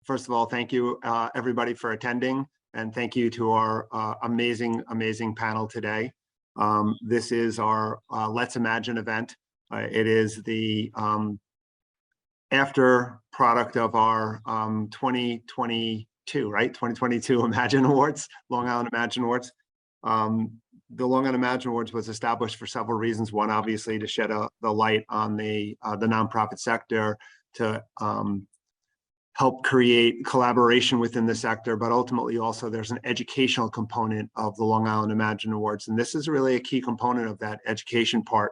First of all, thank you everybody for attending, and thank you to our amazing panel today. This is our Let's Imagine event. It is the after product of our 2022, right? 2022 Imagine Awards, Long Island Imagine Awards. The Long Island Imagine Awards was established for several reasons. One, obviously, to shed the light on the nonprofit sector, to help create collaboration within the sector, but ultimately also there's an educational component of the Long Island Imagine Awards. And this is really a key component of that education part,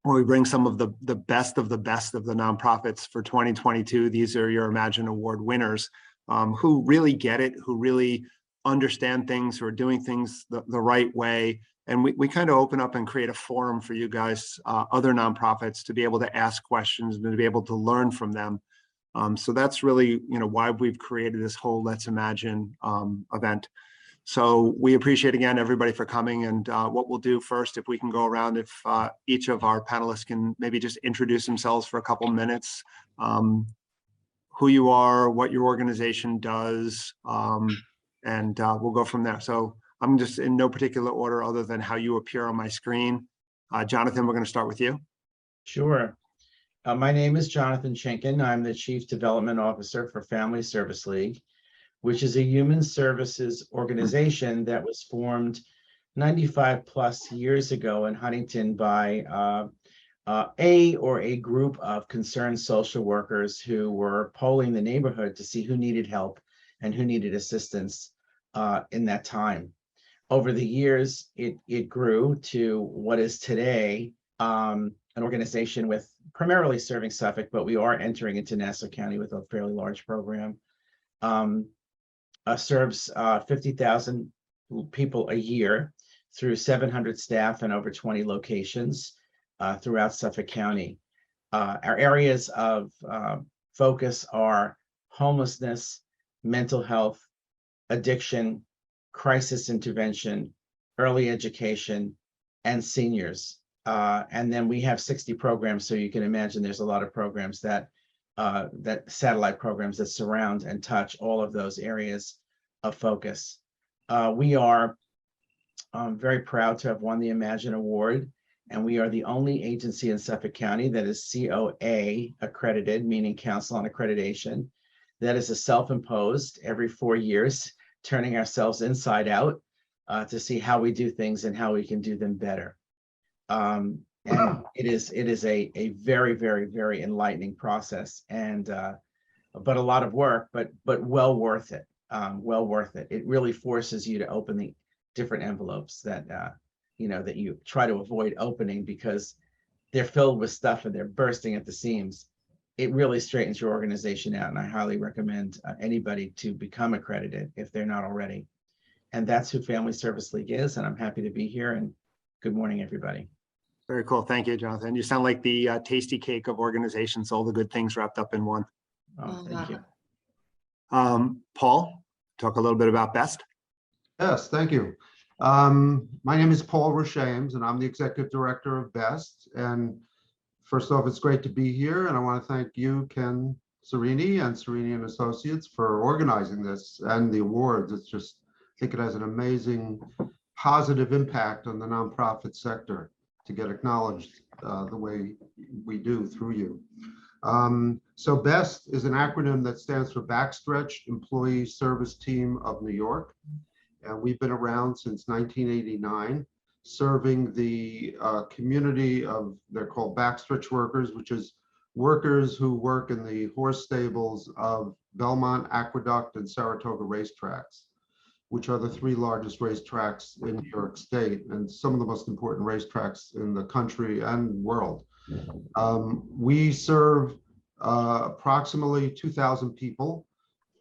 where we bring some of the best of the nonprofits for 2022. These are your Imagine Award winners who really get it, who really understand things, who are doing things the right way. And we kind of open up and create a forum for you guys, other nonprofits, to be able to ask questions and to be able to learn from them. So that's really, why we've created this whole Let's Imagine event. So we appreciate, again, everybody for coming. And what we'll do first, if we can go around, if each of our panelists can maybe just introduce themselves for a couple minutes, who you are, what your organization does, and we'll go from there. So I'm just in no particular order other than how you appear on my screen. Jonathan, we're going to start with you. Sure. My name is Jonathan Chenkin. I'm the Chief Development Officer for Family Service League, which is a human services organization that was formed 95 plus years ago in Huntington by a group of concerned social workers who were polling the neighborhood to see who needed help and who needed assistance in that time. Over the years, it grew to what is today an organization with primarily serving Suffolk, but we are entering into Nassau County with a fairly large program. Serves 50,000 people a year through 700 staff and over 20 locations throughout Suffolk County. Our areas of focus are homelessness, mental health, addiction, crisis intervention, early education, and seniors. And then we have 60 programs, so you can imagine there's a lot of programs that satellite programs that surround and touch all of those areas of focus. We are very proud to have won the Imagine Award, and we are the only agency in Suffolk County that is COA accredited, meaning Council on Accreditation. That is a self-imposed every 4 years, turning ourselves inside out to see how we do things and how we can do them better. And it is a very, very, very enlightening process, and but a lot of work, but well worth it. Well worth it. It really forces you to open the different envelopes that that you try to avoid opening because they're filled with stuff and they're bursting at the seams. It really straightens your organization out, and I highly recommend anybody to become accredited if they're not already. And that's who Family Service League is, and I'm happy to be here, and good morning, everybody. Very cool. Thank you, Jonathan. You sound like the tasty cake of organizations, all the good things wrapped up in one. Oh, thank you. Paul, talk a little bit about BEST. Yes, thank you. My name is Paul Ruchames, and I'm the Executive Director of BEST. And first off, it's great to be here, and I want to thank you, Ken Cerini and Cerini and Associates, for organizing this and the awards. It's just, I think it has an amazing positive impact on the nonprofit sector to get acknowledged the way we do through you. So BEST is an acronym that stands for Backstretch Employee Service Team of New York. And we've been around since 1989, serving the community of, they're called backstretch workers, which is workers who work in the horse stables of Belmont, Aqueduct, and Saratoga racetracks, which are the 3 largest racetracks in New York State and some of the most important racetracks in the country and world. We serve approximately 2,000 people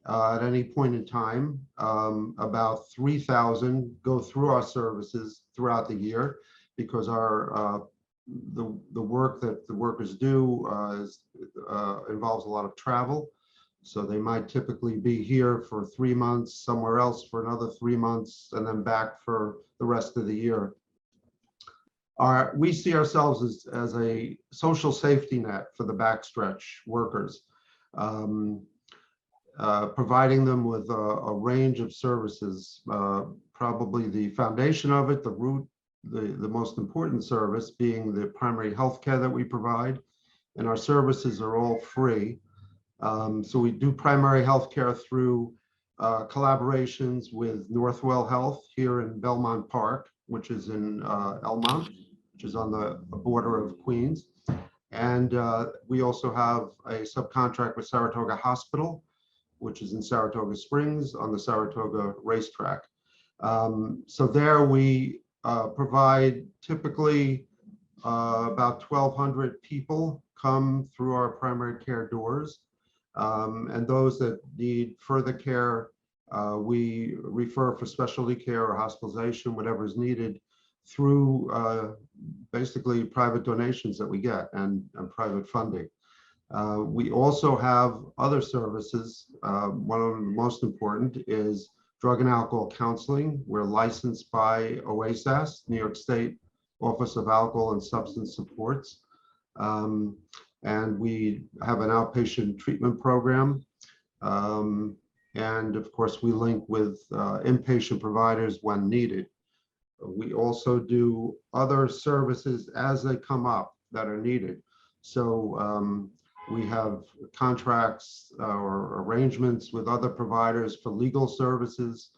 at any point in time. About 3,000 go through our services throughout the year because our the work that the workers do involves a lot of travel. So they might typically be here for 3 months, somewhere else for another 3 months, and then back for the rest of the year. We see ourselves as a social safety net for the backstretch workers. providing them with a range of services. Probably the foundation of it, the root, the most important service being the primary health care that we provide. And our services are all free. So we do primary health care through collaborations with Northwell Health here in Belmont Park, which is in Elmont, which is on the border of Queens. And we also have a subcontract with Saratoga Hospital, which is in Saratoga Springs on the Saratoga racetrack. So there we provide typically about 1,200 people come through our primary care doors. And those that need further care, we refer for specialty care or hospitalization, whatever is needed, through basically private donations that we get and private funding. We also have other services. One of the most important is drug and alcohol counseling. We're licensed by OASAS, New York State Office of Alcohol and Substance Supports. And we have an outpatient treatment program. And of course, we link with inpatient providers when needed. We also do other services as they come up that are needed. So we have contracts or arrangements with other providers for legal services.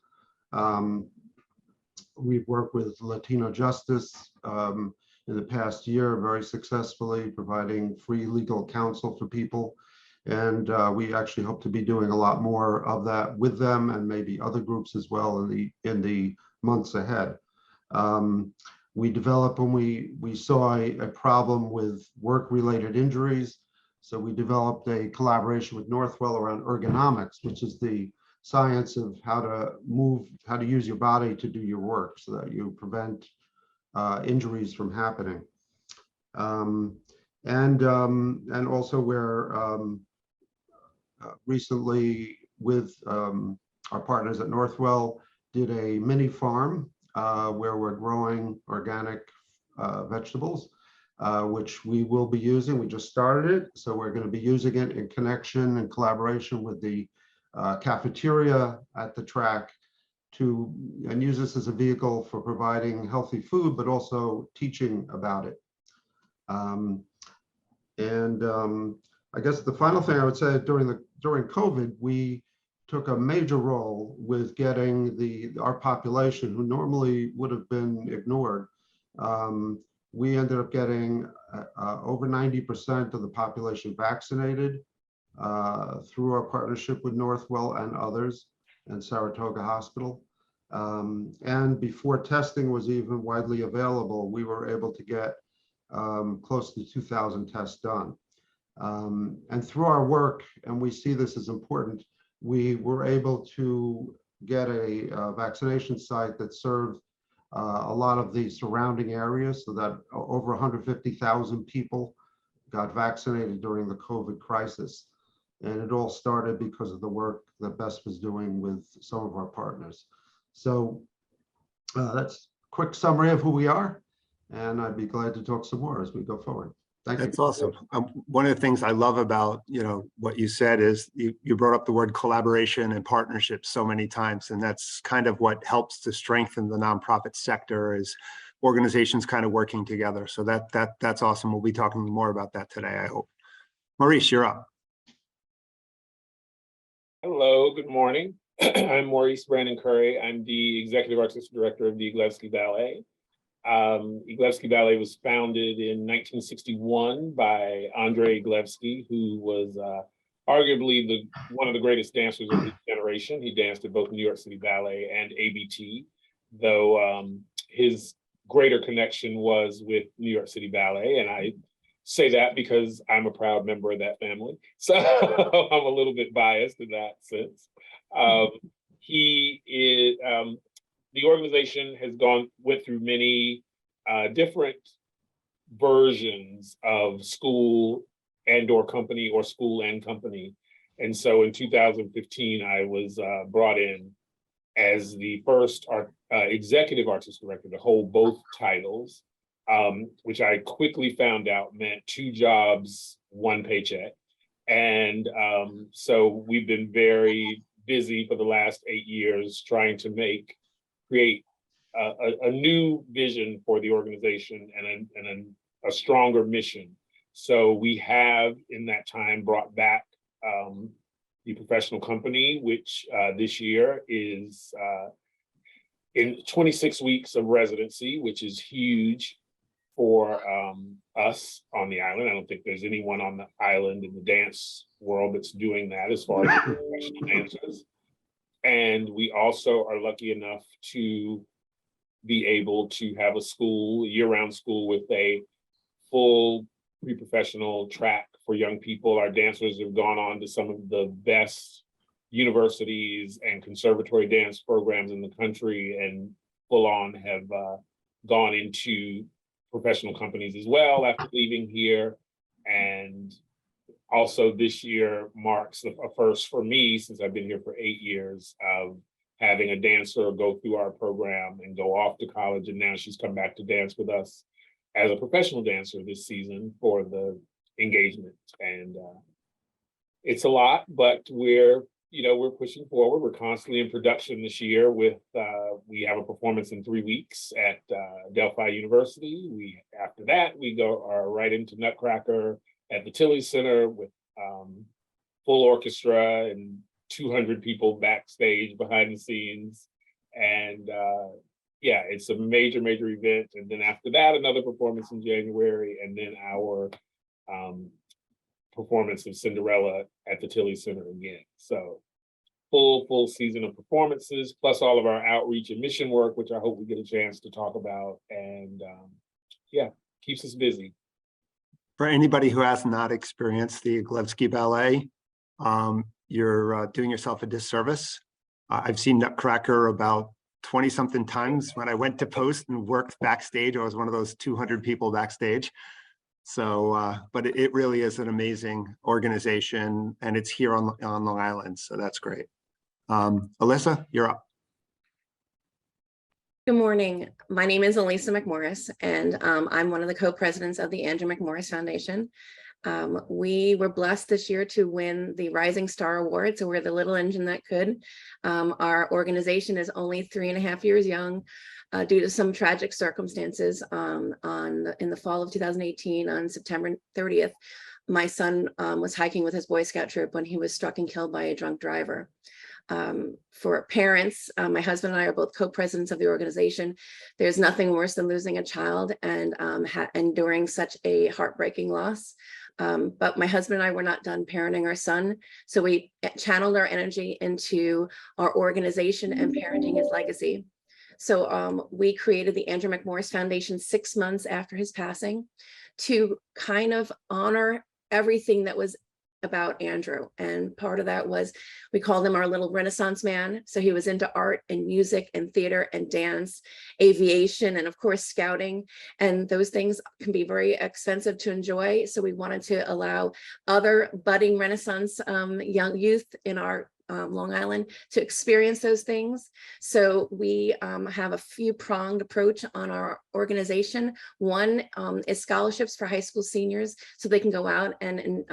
We've worked with Latino Justice in the past year very successfully, providing free legal counsel for people. And we actually hope to be doing a lot more of that with them and maybe other groups as well in the months ahead. We developed when we saw a problem with work-related injuries. So we developed a collaboration with Northwell around ergonomics, which is the science of how to move, how to use your body to do your work so that you prevent injuries from happening. And also we're recently with our partners at Northwell did a mini farm where we're growing organic vegetables, which we will be using. We just started it, so we're going to be using it in connection and collaboration with the cafeteria at the track and use this as a vehicle for providing healthy food, but also teaching about it. I guess the final thing I would say during COVID, we took a major role with getting our population who normally would have been ignored. We ended up getting over 90% of the population vaccinated through our partnership with Northwell and others and Saratoga Hospital. And before testing was even widely available, we were able to get close to 2,000 tests done. And through our work, and we see this as important, we were able to get a vaccination site that served a lot of the surrounding areas, so that over 150,000 people got vaccinated during the COVID crisis. And it all started because of the work that Best was doing with some of our partners. So that's a quick summary of who we are. And I'd be glad to talk some more as we go forward. Thank you. That's awesome. One of the things I love about what you said is you brought up the word collaboration and partnership so many times, and that's kind of what helps to strengthen the nonprofit sector is organizations kind of working together. So that's awesome. We'll be talking more about that today, I hope. Maurice, you're up. Hello, good morning. I'm Maurice Brandon Curry. I'm the Executive Artistic Director of the Eglevsky Ballet. Eglevsky Ballet was founded in 1961 by Andre Eglevsky, who was arguably one of the greatest dancers of his generation. He danced at both New York City Ballet and ABT, though his greater connection was with New York City Ballet. And I say that because I'm a proud member of that family. So I'm a little bit biased in that sense. The organization has went through many different versions of school and/or company or school and company. And so in 2015, I was brought in as the first executive artist director to hold both titles, which I quickly found out meant 2 jobs, 1 paycheck. And so we've been very busy for the last 8 years trying to create a new vision for the organization and a stronger mission. So we have in that time brought back the professional company, which this year is in 26 weeks of residency, which is huge for us on the island. I don't think there's anyone on the island in the dance world that's doing that as far as professional dancers. And we also are lucky enough to be able to have a school, year-round school with a full pre-professional track for young people. Our dancers have gone on to some of the best universities and conservatory dance programs in the country, and full on have gone into professional companies as well after leaving here. And also this year marks a first for me, since I've been here for 8 years, of having a dancer go through our program and go off to college. And now she's come back to dance with us as a professional dancer this season for the engagement. And it's a lot, but we're pushing forward. We're constantly in production this year with, we have a performance in 3 weeks at Delphi University. After that, we are right into Nutcracker at the Tilly Center with full orchestra and 200 people backstage behind the scenes. And yeah, it's a major, major event. And then after that, another performance in January, and then our performance of Cinderella at the Tilly Center again. So full season of performances, plus all of our outreach and mission work, which I hope we get a chance to talk about. And yeah, keeps us busy. For anybody who has not experienced the Eglevsky Ballet, you're doing yourself a disservice. I've seen Nutcracker about 20-something times. When I went to post and worked backstage, I was one of those 200 people backstage. So, but it really is an amazing organization, and it's here on Long Island, so that's great. Alisa, you're up. Good morning. My name is Alisa McMorris, and I'm one of the co-presidents of the Andrew McMorris Foundation. We were blessed this year to win the Rising Star Award, so we're the little engine that could. Our organization is only 3.5 years young due to some tragic circumstances. In the fall of 2018, on September 30th, my son was hiking with his Boy Scout troop when he was struck and killed by a drunk driver. For parents, my husband and I are both co-presidents of the organization. There's nothing worse than losing a child and enduring such a heartbreaking loss. But my husband and I were not done parenting our son. So we channeled our energy into our organization and parenting his legacy. So we created the Andrew McMorris Foundation 6 months after his passing to kind of honor everything that was about Andrew. And part of that was, we called him our little Renaissance man. So he was into art and music and theater and dance, aviation, and of course, scouting. And those things can be very expensive to enjoy. So we wanted to allow other budding Renaissance young youth in our Long Island to experience those things. So we have a few pronged approach on our organization. One is scholarships for high school seniors, so they can go out and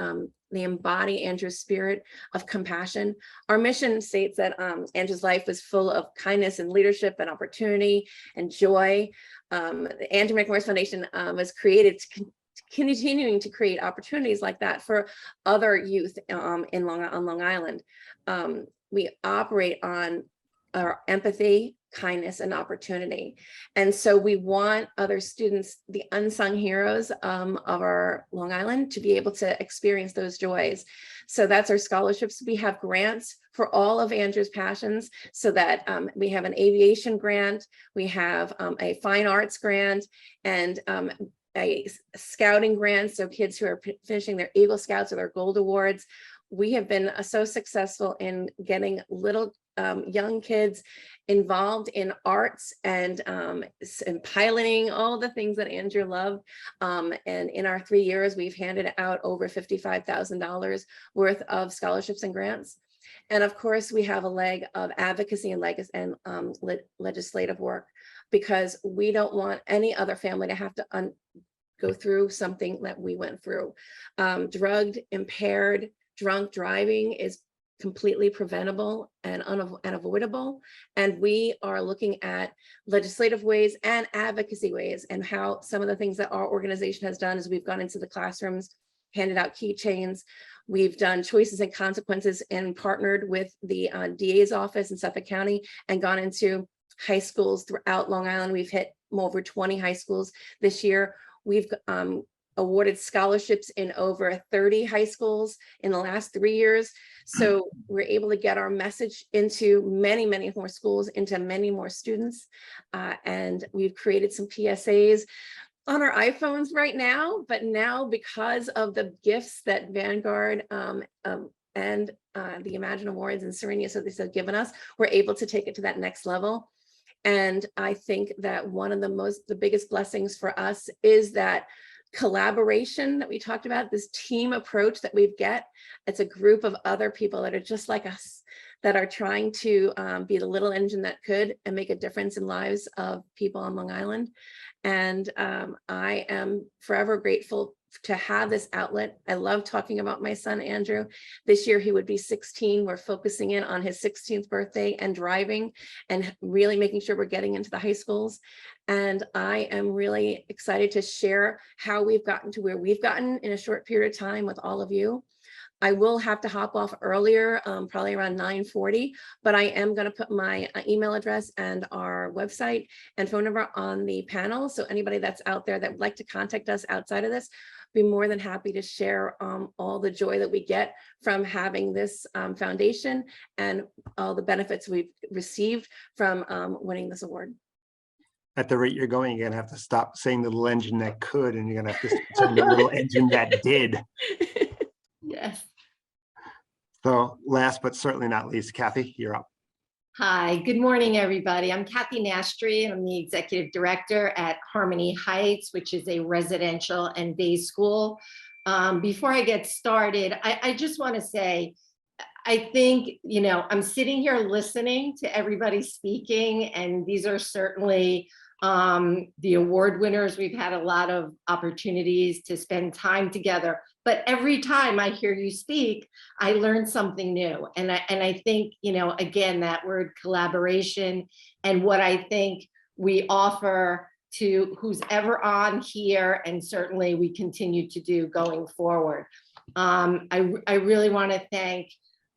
they embody Andrew's spirit of compassion. Our mission states that Andrew's life was full of kindness and leadership and opportunity and joy. The Andrew McMorris Foundation was created to continuing to create opportunities like that for other youth on Long Island. We operate on our empathy, kindness, and opportunity. And so we want other students, the unsung heroes of our Long Island, to be able to experience those joys. So that's our scholarships. We have grants for all of Andrew's passions, so that we have an aviation grant, we have a fine arts grant, and a scouting grant, so kids who are finishing their Eagle Scouts or their Gold Awards. We have been so successful in getting little young kids involved in arts and piloting, all the things that Andrew loved. And in our 3 years, we've handed out over $55,000 worth of scholarships and grants. And of course, we have a leg of advocacy and legislative work, because we don't want any other family to have to go through something that we went through. Drugged, impaired, drunk driving is completely preventable and unavoidable. And we are looking at legislative ways and advocacy ways, and how some of the things that our organization has done is we've gone into the classrooms, handed out keychains. We've done choices and consequences and partnered with the DA's office in Suffolk County and gone into high schools throughout Long Island. We've hit over 20 high schools this year. We've awarded scholarships in over 30 high schools in the last 3 years. So we're able to get our message into many, many more schools, into many more students. And we've created some PSAs on our iPhones right now, but now because of the gifts that Vanguard and the Imagine Awards and Cerini Associates have given us, we're able to take it to that next level. And I think that one of the biggest blessings for us is that collaboration that we talked about, this team approach that we get. It's a group of other people that are just like us, that are trying to be the little engine that could and make a difference in lives of people on Long Island. And I am forever grateful to have this outlet. I love talking about my son, Andrew. This year he would be 16. We're focusing in on his 16th birthday and driving and really making sure we're getting into the high schools. And I am really excited to share how we've gotten to where we've gotten in a short period of time with all of you. I will have to hop off earlier, probably around 9:40, but I am going to put my email address and our website and phone number on the panel. So anybody that's out there that would like to contact us outside of this, be more than happy to share all the joy that we get from having this foundation and all the benefits we've received from winning this award. At the rate you're going, you're gonna have to stop saying the little engine that could, and you're gonna have to start saying the little engine that did. Yes. So last but certainly not least, Kathy, you're up. Hi, good morning, everybody. I'm Kathy Nastri, and I'm the Executive Director at Harmony Heights, which is a residential and day school. Before I get started, I just want to say, I think, you know, I'm sitting here listening to everybody speaking, and these are certainly the award winners. We've had a lot of opportunities to spend time together. But every time I hear you speak, I learn something new. And I think, you know, again, that word collaboration and what I think we offer to who's ever on here, and certainly we continue to do going forward. I really want to thank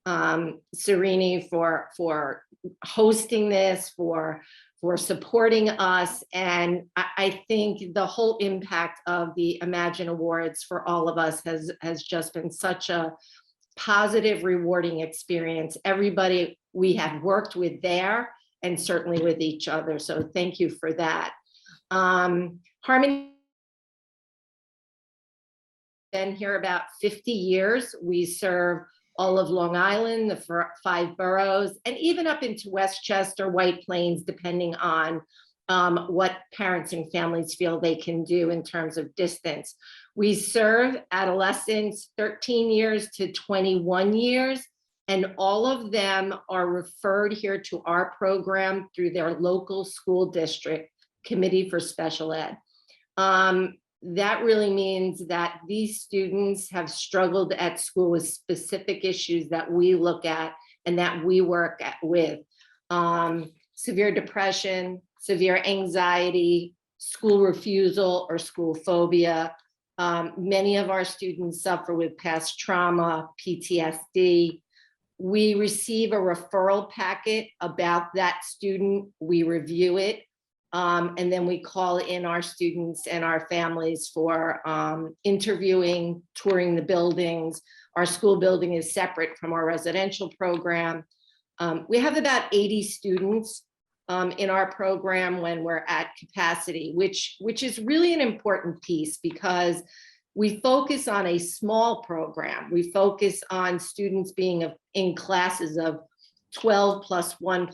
Cerini for hosting this, for supporting us. And I think the whole impact of the Imagine Awards for all of us has just been such a positive, rewarding experience. Everybody we have worked with there, and certainly with each other. So thank you for that. Harmony been here about 50 years. We serve all of Long Island, the 5 boroughs, and even up into Westchester, White Plains, depending on what parents and families feel they can do in terms of distance. We serve adolescents 13 years to 21 years, and all of them are referred here to our program through their local school district committee for special ed. That really means that these students have struggled at school with specific issues that we look at and that we work with. Severe depression, severe anxiety, school refusal or school phobia. Many of our students suffer with past trauma, PTSD. We receive a referral packet about that student. We review it. And then we call in our students and our families for interviewing, touring the buildings. Our school building is separate from our residential program. We have about 80 students in our program when we're at capacity, which is really an important piece because we focus on a small program. We focus on students being in classes of 12 plus 1,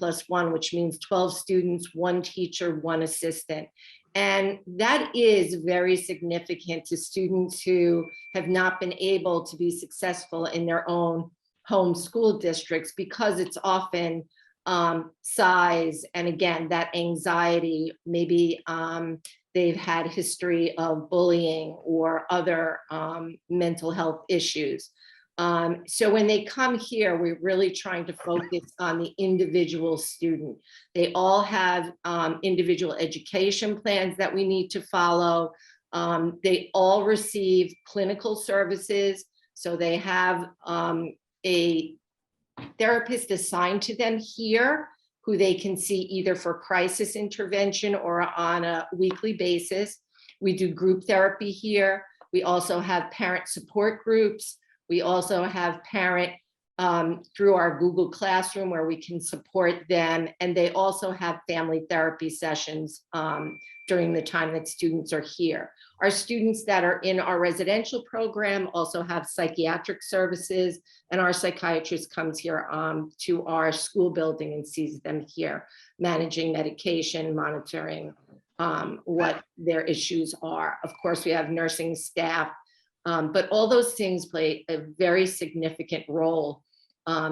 which means 12 students, 1 teacher, 1 assistant. And that is very significant to students who have not been able to be successful in their own home school districts because it's often size. And again, that anxiety, maybe they've had history of bullying or other mental health issues. So when they come here, we're really trying to focus on the individual student. They all have individual education plans that we need to follow. They all receive clinical services. So they have a therapist assigned to them here who they can see either for crisis intervention or on a weekly basis. We do group therapy here. We also have parent support groups. We also have parent through our Google Classroom where we can support them. And they also have family therapy sessions during the time that students are here. Our students that are in our residential program also have psychiatric services, and our psychiatrist comes here to our school building and sees them here, managing medication, monitoring what their issues are. Of course, we have nursing staff, but all those things play a very significant role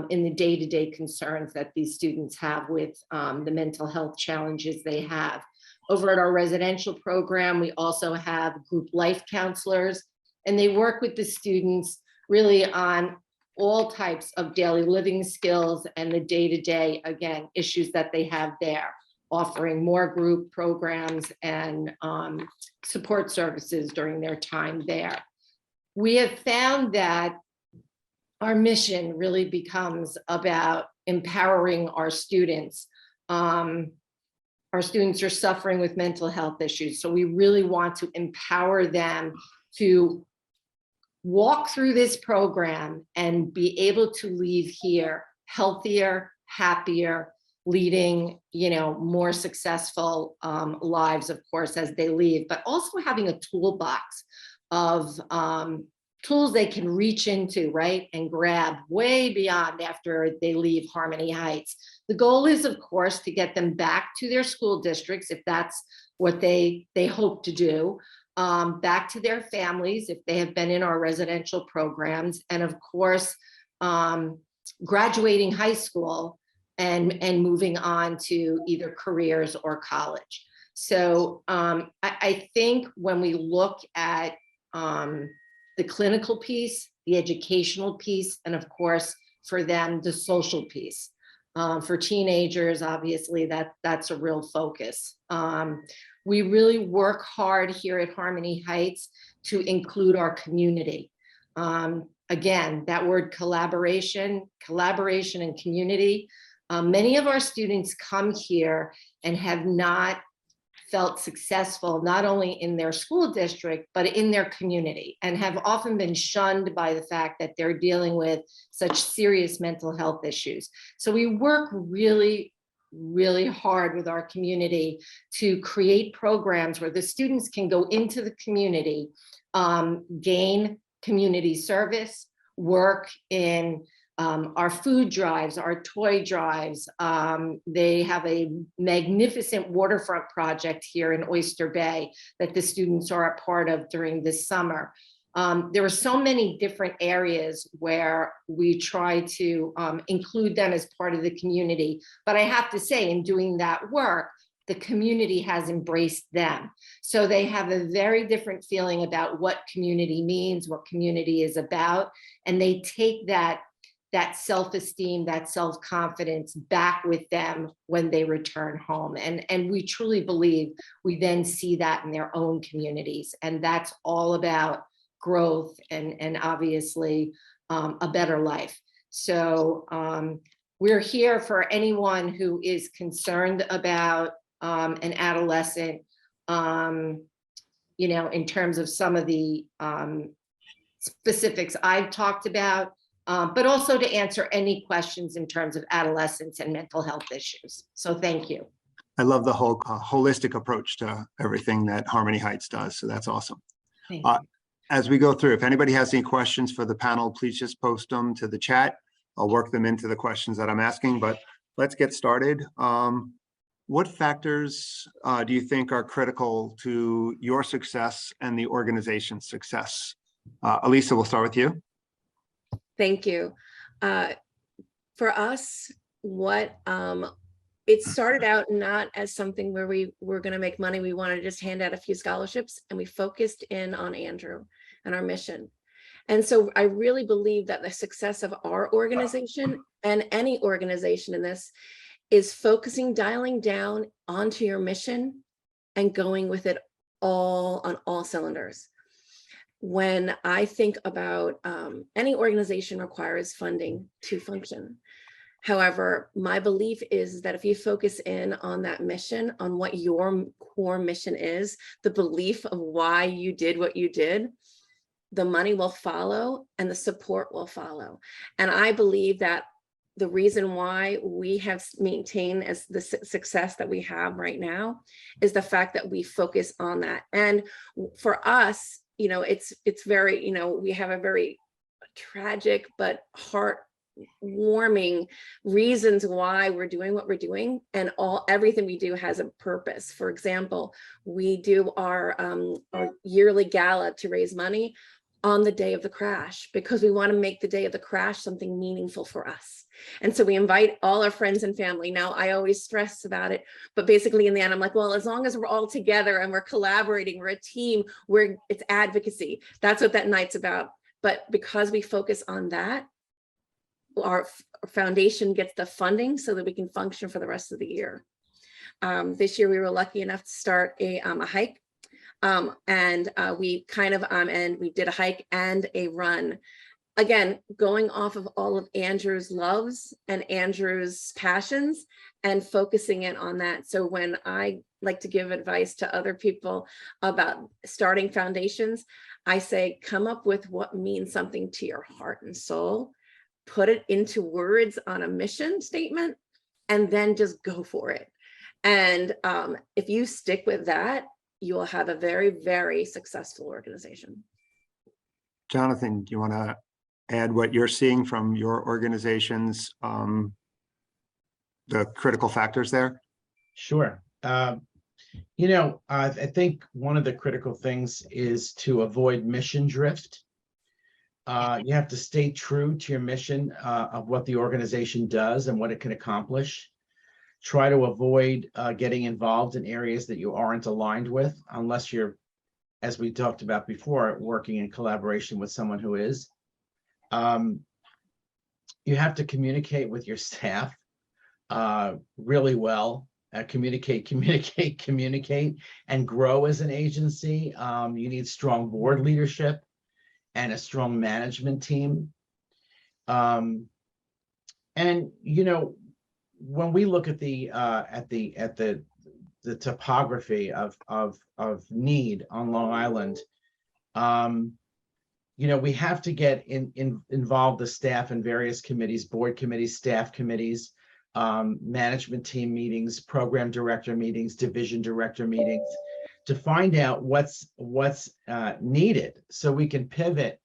in the day-to-day concerns that these students have with the mental health challenges they have. Over at our residential program, we also have group life counselors, and they work with the students really on all types of daily living skills and the day-to-day, again, issues that they have there, offering more group programs and support services during their time there. We have found that our mission really becomes about empowering our students. Our students are suffering with mental health issues, so we really want to empower them to walk through this program and be able to leave here healthier, happier, leading, more successful lives, of course, as they leave, but also having a toolbox of tools they can reach into, right, and grab way beyond after they leave Harmony Heights. The goal is, of course, to get them back to their school districts, if that's what they hope to do, back to their families, if they have been in our residential programs, and of course, graduating high school and moving on to either careers or college. So I think when we look at the clinical piece, the educational piece, and of course, for them, the social piece. For teenagers, obviously, that's a real focus. We really work hard here at Harmony Heights to include our community. Again, that word collaboration and community. Many of our students come here and have not felt successful, not only in their school district, but in their community, and have often been shunned by the fact that they're dealing with such serious mental health issues. So we work really, really hard with our community to create programs where the students can go into the community, gain community service, work in our food drives, our toy drives. They have a magnificent waterfront project here in Oyster Bay that the students are a part of during this summer. There are so many different areas where we try to include them as part of the community. But I have to say, in doing that work, the community has embraced them. So they have a very different feeling about what community means, what community is about, and they take that self-esteem, that self-confidence back with them when they return home. And we truly believe we then see that in their own communities. And that's all about growth and obviously a better life. So we're here for anyone who is concerned about an adolescent, in terms of some of the specifics I've talked about, but also to answer any questions in terms of adolescence and mental health issues. So thank you. I love the whole holistic approach to everything that Harmony Heights does. So that's awesome. Thank you. As we go through, if anybody has any questions for the panel, please just post them to the chat. I'll work them into the questions that I'm asking, but let's get started. What factors do you think are critical to your success and the organization's success? Alisa, we'll start with you. Thank you. For us, it started out not as something where we were going to make money. We wanted to just hand out a few scholarships, and we focused in on Andrew and our mission. And so I really believe that the success of our organization and any organization in this is focusing, dialing down onto your mission and going with it all on all cylinders. When I think about any organization requires funding to function. However, my belief is that if you focus in on that mission, on what your core mission is, the belief of why you did what you did, the money will follow and the support will follow. And I believe that the reason why we have maintained as the success that we have right now is the fact that we focus on that. And for us, you know, it's very, you know, we have a very tragic but heartwarming reasons why we're doing what we're doing, and everything we do has a purpose. For example, we do our yearly gala to raise money on the day of the crash because we want to make the day of the crash something meaningful for us. And so we invite all our friends and family. Now, I always stress about it, but basically in the end, I'm like, well, as long as we're all together and we're collaborating, we're a team, it's advocacy. That's what that night's about. But because we focus on that, our foundation gets the funding so that we can function for the rest of the year. This year, we were lucky enough to start a hike. And we did a hike and a run. Again, going off of all of Andrew's loves and Andrew's passions and focusing in on that. So when I like to give advice to other people about starting foundations, I say, come up with what means something to your heart and soul, put it into words on a mission statement, and then just go for it. And if you stick with that, you will have a very, very successful organization. Jonathan, do you want to add what you're seeing from your organization's the critical factors there? Sure. You know, I think one of the critical things is to avoid mission drift. You have to stay true to your mission of what the organization does and what it can accomplish. Try to avoid getting involved in areas that you aren't aligned with, unless you're, as we talked about before, working in collaboration with someone who is. You have to communicate with your staff really well. Communicate, and grow as an agency. You need strong board leadership and a strong management team. And you know, when we look at the topography of need on Long Island, you know, we have to get involve the staff in various committees, board committees, staff committees, management team meetings, program director meetings, division director meetings, to find out what's needed so we can pivot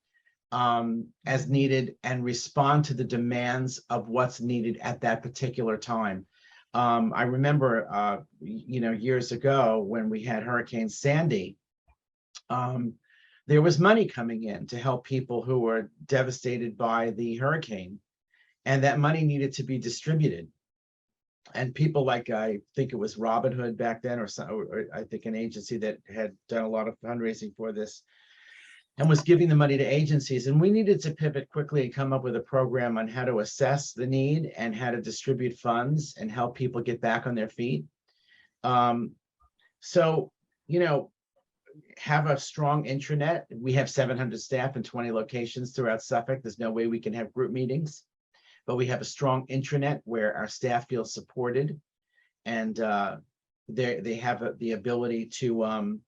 as needed and respond to the demands of what's needed at that particular time. I remember, you know, years ago when we had Hurricane Sandy, there was money coming in to help people who were devastated by the hurricane, and that money needed to be distributed. And people like, I think it was Robin Hood back then, or I think an agency that had done a lot of fundraising for this and was giving the money to agencies. And we needed to pivot quickly and come up with a program on how to assess the need and how to distribute funds and help people get back on their feet. So, you know, have a strong intranet. We have 700 staff in 20 locations throughout Suffolk. There's no way we can have group meetings, but we have a strong intranet where our staff feel supported, and they have the ability to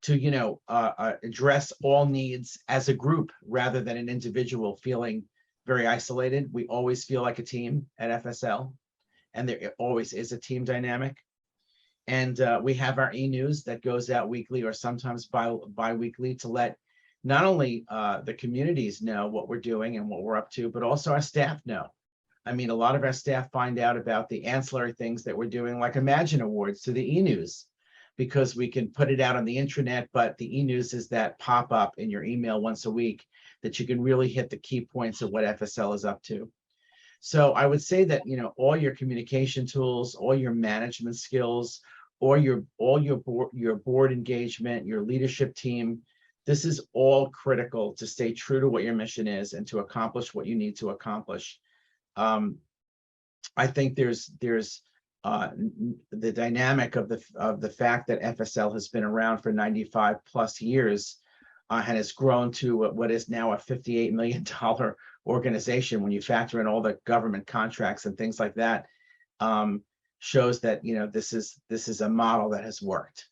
you know, address all needs as a group rather than an individual feeling very isolated. We always feel like a team at FSL, and there always is a team dynamic. And we have our e-news that goes out weekly or sometimes bi-weekly to let not only the communities know what we're doing and what we're up to, but also our staff know. I mean, a lot of our staff find out about the ancillary things that we're doing, like Imagine Awards, to the e-news, because we can put it out on the intranet, but the e-news is that pop-up in your email once a week that you can really hit the key points of what FSL is up to. So I would say that, you know, all your communication tools, all your management skills, or your board engagement, your leadership team This is all critical to stay true to what your mission is and to accomplish what you need to accomplish. I think there's the dynamic of the fact that FSL has been around for 95 plus years and has grown to what is now a $58 million organization. When you factor in all the government contracts and things like that, shows that, you know, this is a model that has worked.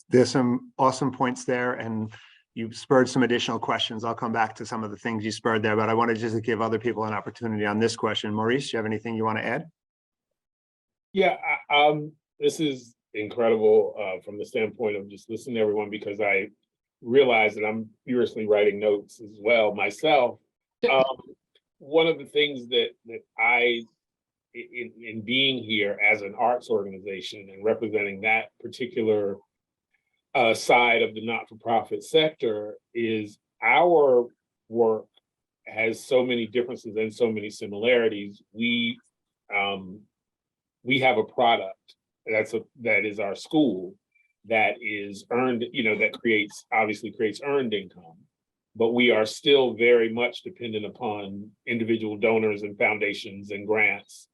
There's some awesome points there, and you spurred some additional questions. I'll come back to some of the things you spurred there, but I wanted just to give other people an opportunity on this question. Maurice, do you have anything you want to add? Yeah, this is incredible from the standpoint of just listening to everyone, because I realize that I'm furiously writing notes as well myself. One of the things that I, in being here as an arts organization and representing that particular side of the not-for-profit sector, is our work has so many differences and so many similarities. We have a product that is our school, that is earned, you know, that obviously creates earned income, but we are still very much dependent upon individual donors and foundations and grants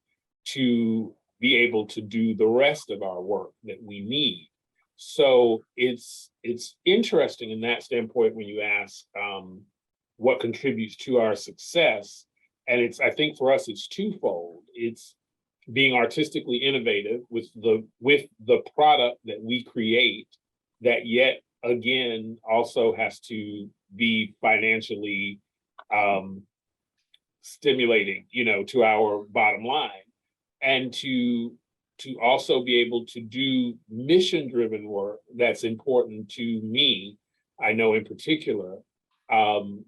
to be able to do the rest of our work that we need. So it's interesting in that standpoint when you ask what contributes to our success. And I think for us, it's twofold. It's being artistically innovative with the product that we create, that yet again also has to be financially stimulating, you know, to our bottom line, and to also be able to do mission-driven work that's important to me, I know in particular, and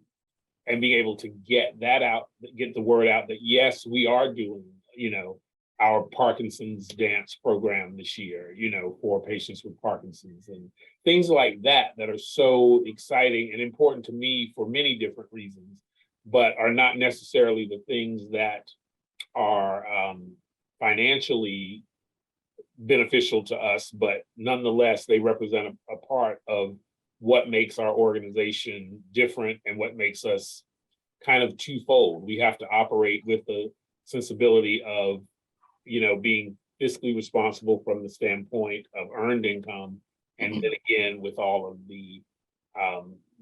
being able to get that out, get the word out that yes, we are doing, you know, our Parkinson's dance program this year, you know, for patients with Parkinson's, and things like that are so exciting and important to me for many different reasons, but are not necessarily the things that are financially beneficial to us, but nonetheless, they represent a part of what makes our organization different and what makes us kind of twofold. We have to operate with the sensibility of, you know, being fiscally responsible from the standpoint of earned income, and then again with all of the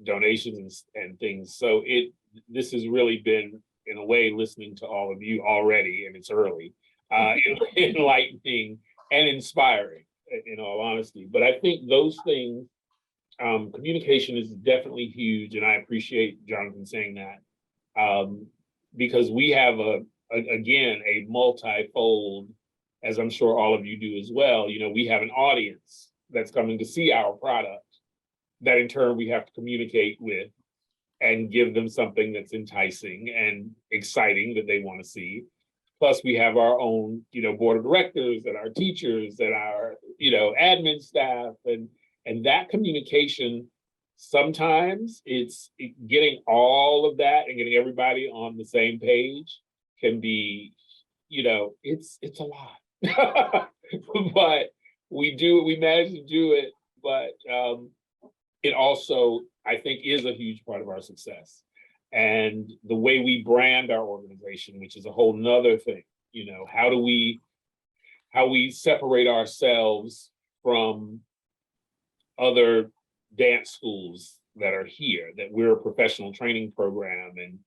donations and things. So this has really been, in a way, listening to all of you already, and it's early, enlightening and inspiring, in all honesty. But I think those things, communication is definitely huge, and I appreciate Jonathan saying that, because we have again, a multi-fold, as I'm sure all of you do as well. You know, we have an audience that's coming to see our product, that in turn we have to communicate with and give them something that's enticing and exciting that they want to see. Plus we have our own, you know, board of directors and our teachers and our, you know, admin staff, and that communication, sometimes it's getting all of that and getting everybody on the same page can be, you know, it's a lot, but we manage to do it. But it also, I think, is a huge part of our success, and the way we brand our organization, which is a whole nother thing. You know, how we separate ourselves from other dance schools that are here, that we're a professional training program, and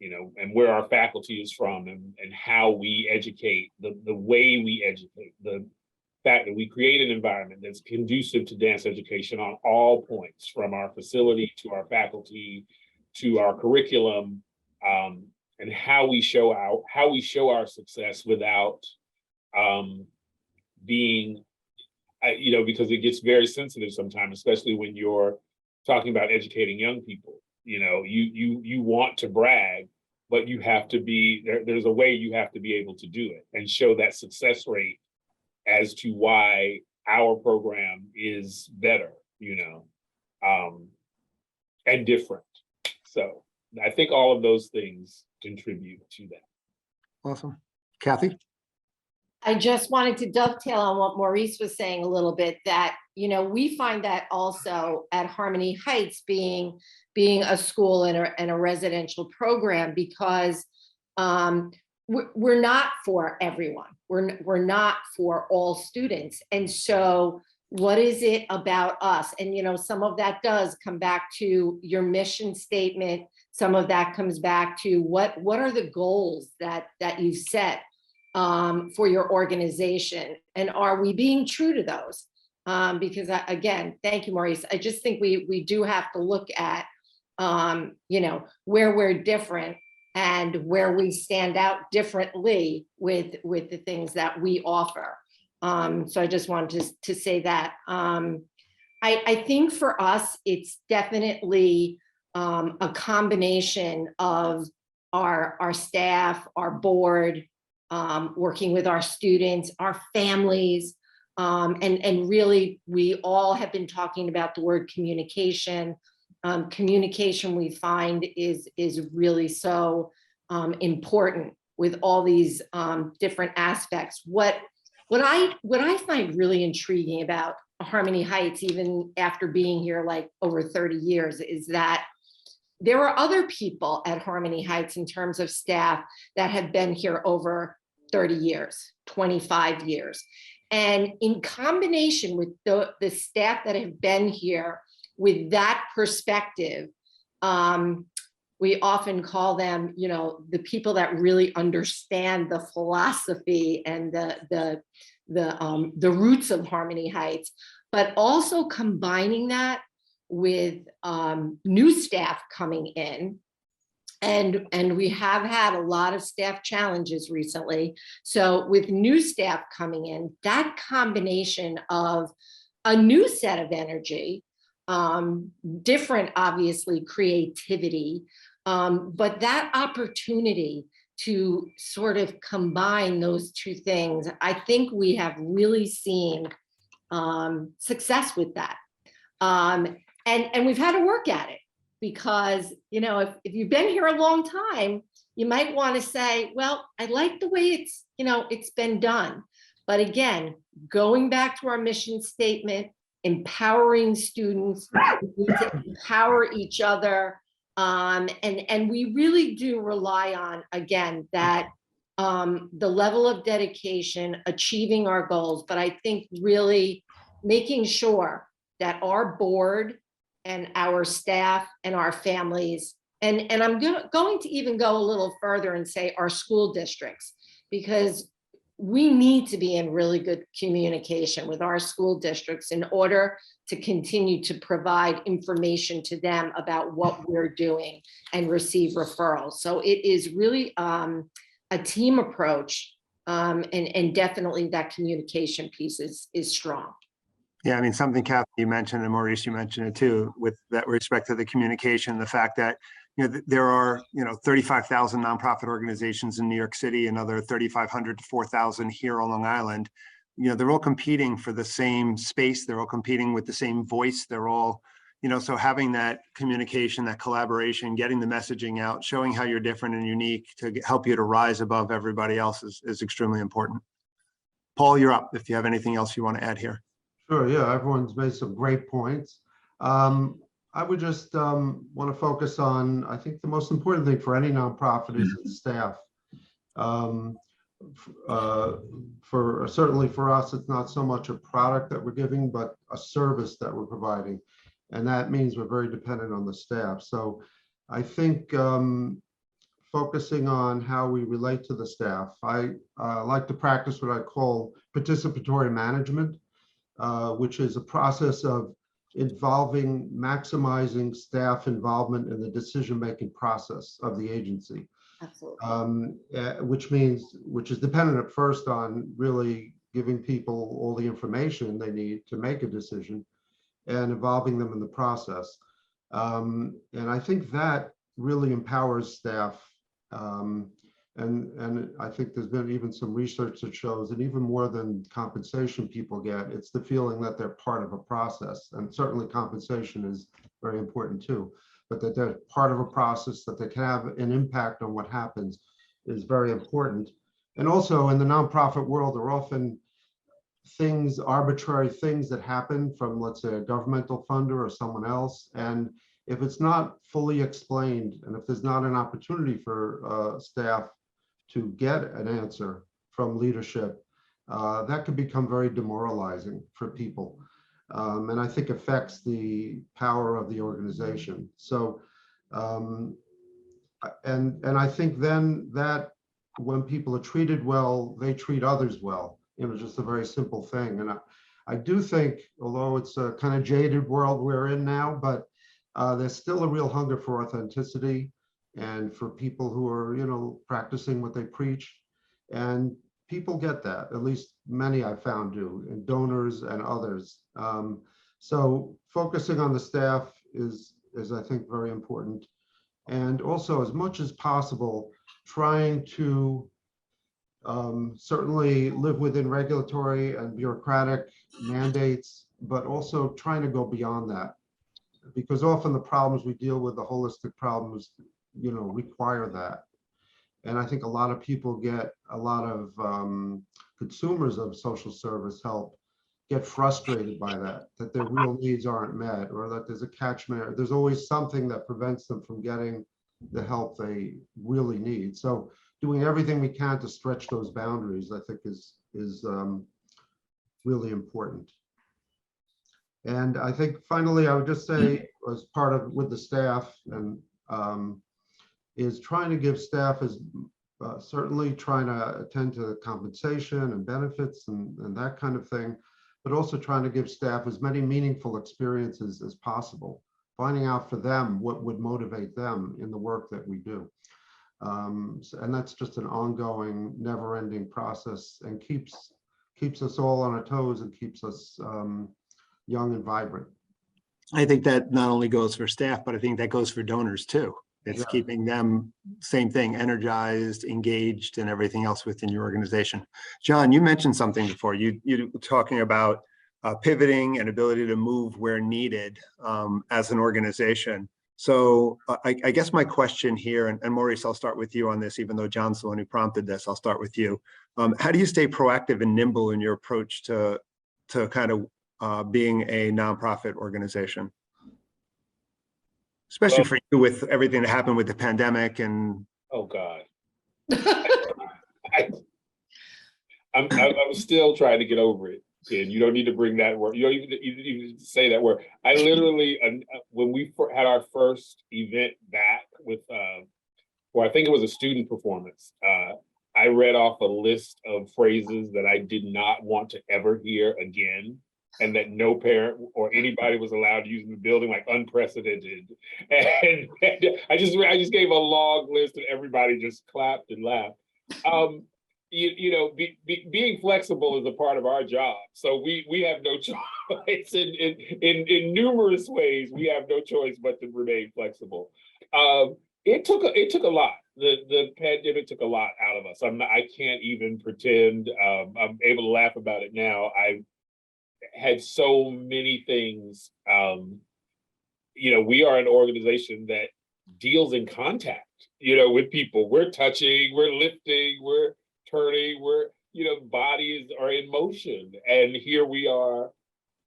you know, and where our faculty is from, and how we educate, the way we educate, the fact that we create an environment that's conducive to dance education on all points, from our facility to our faculty to our curriculum, and how we show our success without being, you know, because it gets very sensitive sometimes, especially when you're talking about educating young people. You know, you want to brag, but you have to be there's a way you have to be able to do it and show that success rate as to why our program is better, you know, and different. So I think all of those things contribute to that. Awesome. Kathy? I just wanted to dovetail on what Maurice was saying a little bit, that, you know, we find that also at Harmony Heights being a school and a residential program, because we're not for everyone. We're not for all students. And so what is it about us? And, you know, some of that does come back to your mission statement. Some of that comes back to what are the goals that you set for your organization, and are we being true to those? Because again, thank you, Maurice. I just think we do have to look at, you know, where we're different and where we stand out differently with the things that we offer. So I just wanted to say that. I think for us, it's definitely a combination of our staff, our board, working with our students, our families, and really we all have been talking about the word communication. Communication, we find, is really so important with all these different aspects. What I find really intriguing about Harmony Heights, even after being here like over 30 years, is that there are other people at Harmony Heights in terms of staff that have been here over 30 years, 25 years. And in combination with the staff that have been here with that perspective, we often call them, you know, the people that really understand the philosophy and the roots of Harmony Heights, but also combining that with new staff coming in. And we have had a lot of staff challenges recently. So with new staff coming in, that combination of a new set of energy, different, obviously, creativity, but that opportunity to sort of combine those two things, I think we have really seen success with that. And we've had to work at it, because, you know, if you've been here a long time, you might want to say, well, I like the way it's, you know, it's been done. But again, going back to our mission statement, empowering students, we need to empower each other. And we really do rely on, again, that the level of dedication, achieving our goals, but I think really making sure that our board and our staff and our families, and I'm going to even go a little further and say our school districts, because we need to be in really good communication with our school districts in order to continue to provide information to them about what we're doing and receive referrals. So it is really a team approach, and definitely that communication piece is strong. Yeah, I mean, something, Kathy, you mentioned, and Maurice, you mentioned it too, with that respect to the communication, the fact that, you know, there are, you know, 35,000 nonprofit organizations in New York City, another 3,500 to 4,000 here on Long Island. You know, they're all competing for the same space. They're all competing with the same voice. They're all, you know, so having that communication, that collaboration, getting the messaging out, showing how you're different and unique to help you to rise above everybody else is extremely important. Paul, you're up if you have anything else you want to add here. Sure, yeah, everyone's made some great points. I would just want to focus on, I think the most important thing for any nonprofit is its staff. Certainly for us, it's not so much a product that we're giving, but a service that we're providing. And that means we're very dependent on the staff. So I think focusing on how we relate to the staff, I like to practice what I call participatory management, which is a process of maximizing staff involvement in the decision-making process of the agency. Absolutely. Which is dependent at first on really giving people all the information they need to make a decision and involving them in the process. And I think that really empowers staff. And I think there's been even some research that shows that even more than compensation people get, it's the feeling that they're part of a process. And certainly compensation is very important too, but that they're part of a process, that they can have an impact on what happens is very important. And also in the nonprofit world, there are often things, arbitrary things that happen from, let's say, a governmental funder or someone else. And if it's not fully explained, and if there's not an opportunity for staff to get an answer from leadership, that could become very demoralizing for people. And I think affects the power of the organization. So, and I think then that when people are treated well, they treat others well. You know, just a very simple thing. And I do think, although it's a kind of jaded world we're in now, but there's still a real hunger for authenticity and for people who are, you know, practicing what they preach. And people get that, at least many I found do, and donors and others. So focusing on the staff is I think very important. And also, as much as possible, trying to certainly live within regulatory and bureaucratic mandates, but also trying to go beyond that. Because often the problems we deal with, the holistic problems, you know, require that. And I think a lot of people get, a lot of consumers of social service help get frustrated by that their real needs aren't met, or that there's a catchment. There's always something that prevents them from getting the help they really need. So doing everything we can to stretch those boundaries, I think is really important. And I think finally, I would just say, as part of with the staff, and is trying to give staff as certainly trying to attend to compensation and benefits and that kind of thing, but also trying to give staff as many meaningful experiences as possible, finding out for them what would motivate them in the work that we do. And that's just an ongoing, never-ending process, and keeps us all on our toes and keeps us young and vibrant. I think that not only goes for staff, but I think that goes for donors too. It's keeping them, same thing, energized, engaged, and everything else within your organization. John, you mentioned something before. You were talking about pivoting and ability to move where needed as an organization. So I guess my question here, and Maurice, I'll start with you on this, even though John's the one who prompted this, I'll start with you. How do you stay proactive and nimble in your approach to kind of being a nonprofit organization? Especially for you with everything that happened with the pandemic and. Oh God. I'm still trying to get over it. And you don't need to bring that word. You don't even say that word. I literally, when we had our first event back with, well, I think it was a student performance. I read off a list of phrases that I did not want to ever hear again, and that no parent or anybody was allowed to use in the building, like unprecedented. And I just gave a long list, and everybody just clapped and laughed. Being flexible is a part of our job. So we have no choice in numerous ways. We have no choice but to remain flexible. It took a lot. The pandemic took a lot out of us. I can't even pretend. I'm able to laugh about it now. I had so many things. We are an organization that deals in contact, with people. We're touching, we're lifting, we're turning, bodies are in motion. And here we are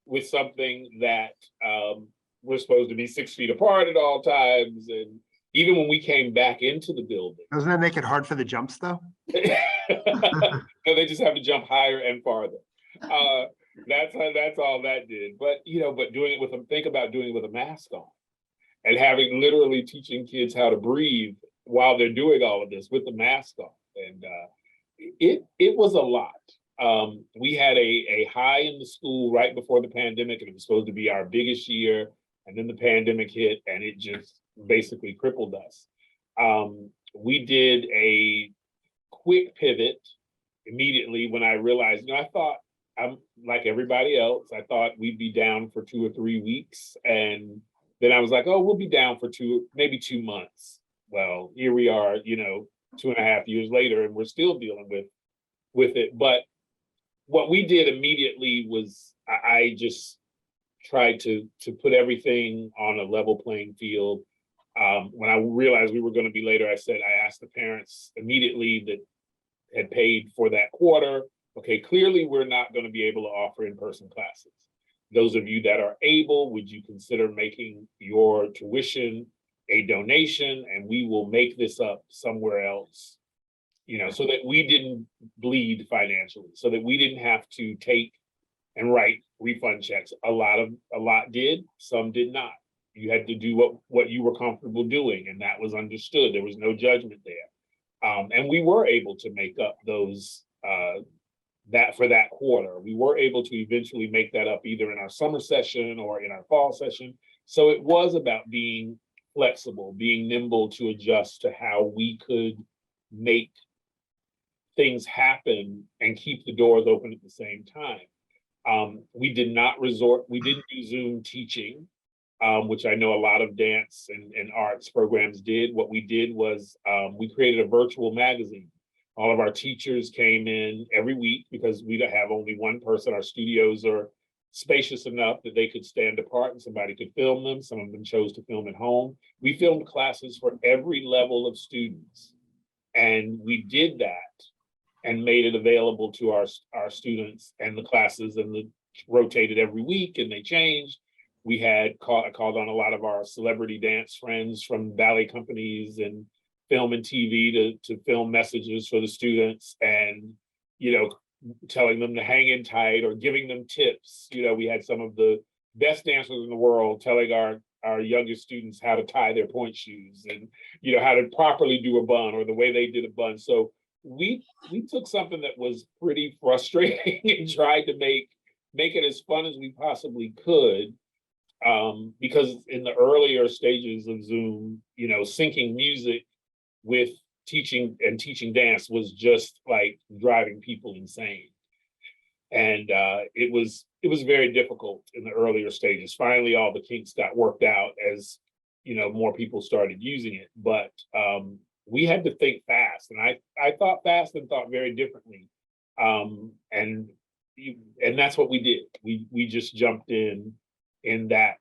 with something that we're supposed to be 6 feet apart at all times. And even when we came back into the building. Doesn't that make it hard for the jumps though? No, they just have to jump higher and farther. That's all that did. But doing it think about doing it with a mask on, and having literally teaching kids how to breathe while they're doing all of this with the mask on. And it was a lot. We had a high in the school right before the pandemic, and it was supposed to be our biggest year. And then the pandemic hit, and it just basically crippled us. We did a quick pivot immediately when I realized, I thought, I'm like everybody else, I thought we'd be down for 2 or 3 weeks. And then I was like, oh, we'll be down for maybe 2 months. Well, here we are, 2.5 years later, and we're still dealing with it. But what we did immediately was I just tried to put everything on a level playing field. When I realized we were going to be later, I asked the parents immediately that had paid for that quarter. Okay, clearly we're not going to be able to offer in-person classes. Those of you that are able, would you consider making your tuition a donation, and we will make this up somewhere else, you know, so that we didn't bleed financially, so that we didn't have to take and write refund checks. A lot did, some did not. You had to do what you were comfortable doing, and that was understood. There was no judgment there. And we were able to make up those that for that quarter. We were able to eventually make that up either in our summer session or in our fall session. So it was about being flexible, being nimble to adjust to how we could make things happen and keep the doors open at the same time. We didn't do Zoom teaching, which I know a lot of dance and arts programs did. What we did was we created a virtual magazine. All of our teachers came in every week because we have only one person. Our studios are spacious enough that they could stand apart and somebody could film them. Some of them chose to film at home. We filmed classes for every level of students. And we did that and made it available to our students, and the classes rotated every week and they changed. We had called on a lot of our celebrity dance friends from ballet companies and film and TV to film messages for the students, and, you know, telling them to hang in tight or giving them tips. You know, we had some of the best dancers in the world telling our youngest students how to tie their point shoes and, you know, how to properly do a bun or the way they did a bun. So we took something that was pretty frustrating and tried to make it as fun as we possibly could. Because in the earlier stages of Zoom, you know, syncing music with teaching dance was just like driving people insane. And it was very difficult in the earlier stages. Finally, all the kinks got worked out as, you know, more people started using it. But we had to think fast, and I thought fast and thought very differently. And that's what we did. We just jumped in that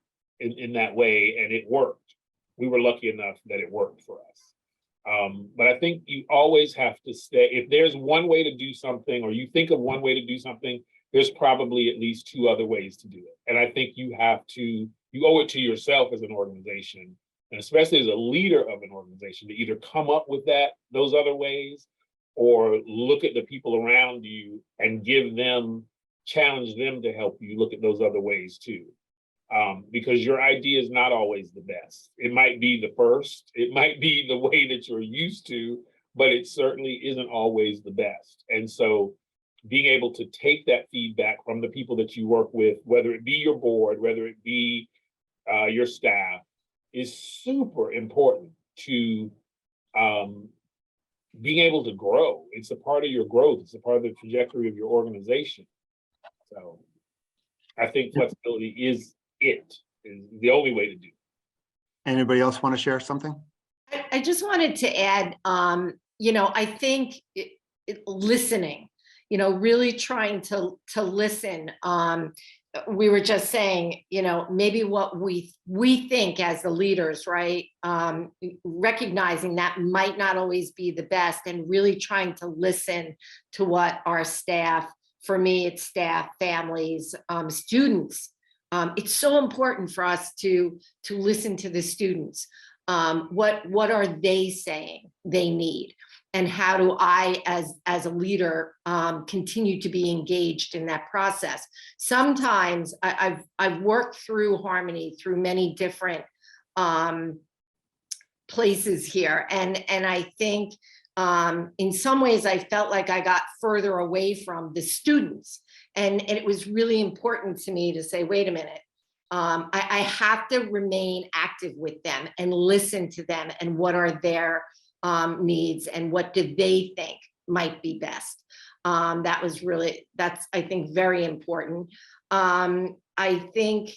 way, and it worked. We were lucky enough that it worked for us. But I think you always have to stay. If there's one way to do something, or you think of one way to do something, there's probably at least two other ways to do it. And I think you owe it to yourself as an organization, and especially as a leader of an organization, to either come up with those other ways, or look at the people around you and challenge them to help you look at those other ways too. Because your idea is not always the best. It might be the first, it might be the way that you're used to, but it certainly isn't always the best. And so being able to take that feedback from the people that you work with, whether it be your board, whether it be your staff, is super important to being able to grow. It's a part of your growth. It's a part of the trajectory of your organization. So I think flexibility is the only way to do it. Anybody else want to share something? I just wanted to add, you know, I think listening, you know, really trying to listen. We were just saying, you know, maybe what we think as the leaders, right? Recognizing that might not always be the best, and really trying to listen to what our staff, for me, it's staff, families, students. It's so important for us to listen to the students. What are they saying they need? And how do I, as a leader, continue to be engaged in that process? Sometimes I've worked through Harmony through many different places here, and I think in some ways I felt like I got further away from the students, and it was really important to me to say, wait a minute. I have to remain active with them and listen to them, and what are their needs and what do they think might be best. That's I think very important. I think,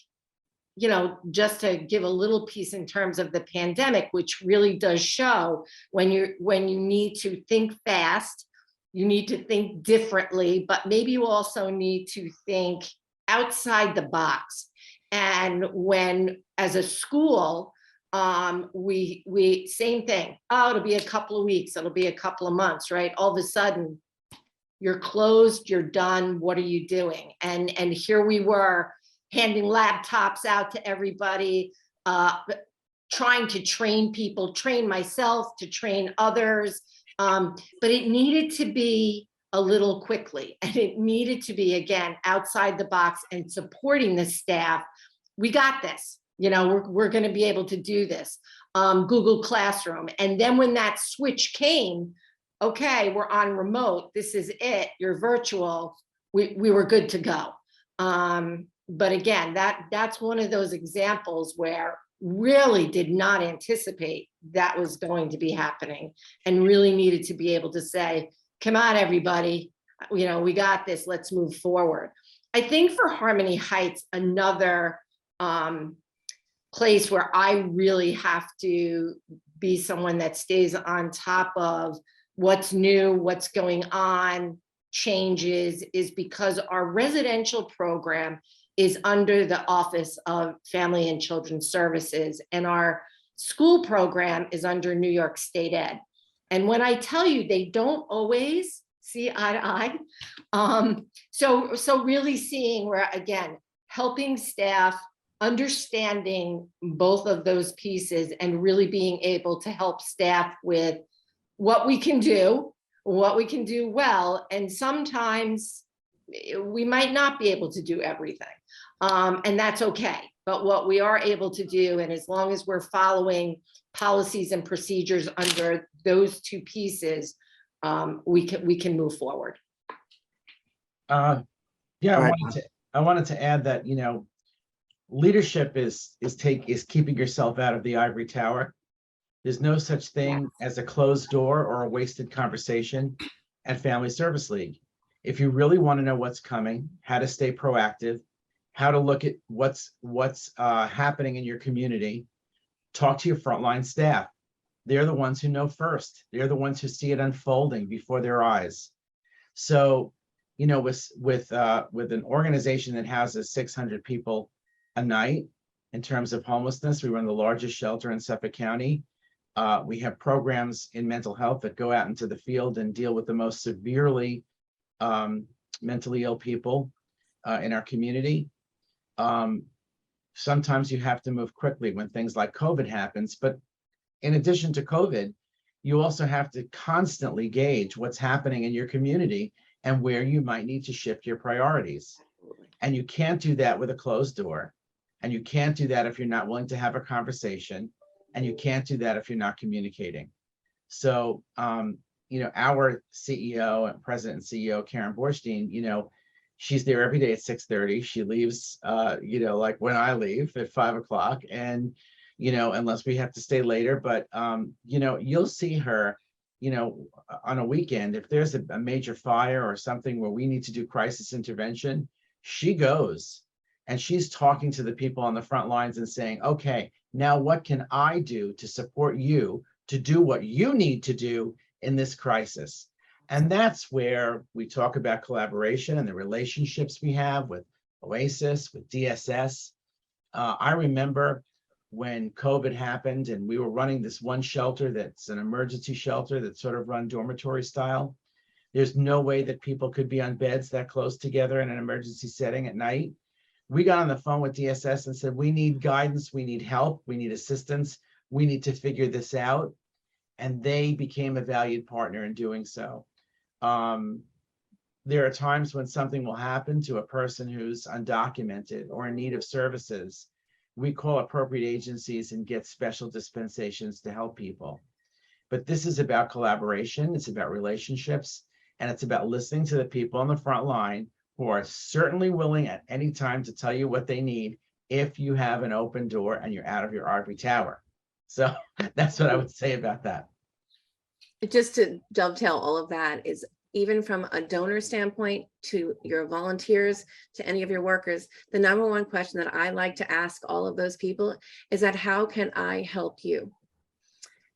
you know, just to give a little piece in terms of the pandemic, which really does show when you need to think fast, you need to think differently, but maybe you also need to think outside the box. And when, as a school, we same thing. Oh, it'll be a couple of weeks, it'll be a couple of months, right? All of a sudden, you're closed, you're done, what are you doing? And here we were handing laptops out to everybody, trying to train people, train myself, to train others. But it needed to be a little quickly, and it needed to be, again, outside the box and supporting the staff. We got this, we're gonna be able to do this. Google Classroom. And then when that switch came, okay, we're on remote, this is it, you're virtual, we were good to go. But again, that's one of those examples where really did not anticipate that was going to be happening, and really needed to be able to say, come on, everybody, we got this, let's move forward. I think for Harmony Heights, another place where I really have to be someone that stays on top of what's new, what's going on, changes, is because our residential program is under the Office of Family and Children's Services, and our school program is under New York State Ed. And when I tell you, they don't always see eye to eye. So really seeing where, again, helping staff, understanding both of those pieces, and really being able to help staff with what we can do well, and sometimes we might not be able to do everything, and that's okay. But what we are able to do, and as long as we're following policies and procedures under those two pieces, we can move forward. Yeah, I wanted to add that, leadership is keeping yourself out of the ivory tower. There's no such thing as a closed door or a wasted conversation at Family Service League. If you really want to know what's coming, how to stay proactive, how to look at what's happening in your community, talk to your frontline staff. They're the ones who know first. They're the ones who see it unfolding before their eyes. So, with an organization that houses 600 people a night in terms of homelessness, we run the largest shelter in Suffolk County. We have programs in mental health that go out into the field and deal with the most severely mentally ill people in our community. Sometimes you have to move quickly when things like COVID happens, but in addition to COVID, you also have to constantly gauge what's happening in your community and where you might need to shift your priorities. And you can't do that with a closed door. And you can't do that if you're not willing to have a conversation. And you can't do that if you're not communicating. So, our CEO and President and CEO, Karen Borstein, she's there every day at 6:30. She leaves, like when I leave at 5 o'clock, and, unless we have to stay later, but, you'll see her, on a weekend, if there's a major fire or something where we need to do crisis intervention, she goes and she's talking to the people on the front lines and saying, okay, now what can I do to support you to do what you need to do in this crisis? And that's where we talk about collaboration and the relationships we have with Oasis, with DSS. I remember when COVID happened and we were running this one shelter that's an emergency shelter that's sort of run dormitory style. There's no way that people could be on beds that close together in an emergency setting at night. We got on the phone with DSS and said, we need guidance, we need help, we need assistance, we need to figure this out. And they became a valued partner in doing so. There are times when something will happen to a person who's undocumented or in need of services. We call appropriate agencies and get special dispensations to help people. But this is about collaboration, it's about relationships, and it's about listening to the people on the front line who are certainly willing at any time to tell you what they need if you have an open door and you're out of your ivory tower. So that's what I would say about that. Just to dovetail all of that is, even from a donor standpoint to your volunteers, to any of your workers, the number one question that I like to ask all of those people is that, how can I help you?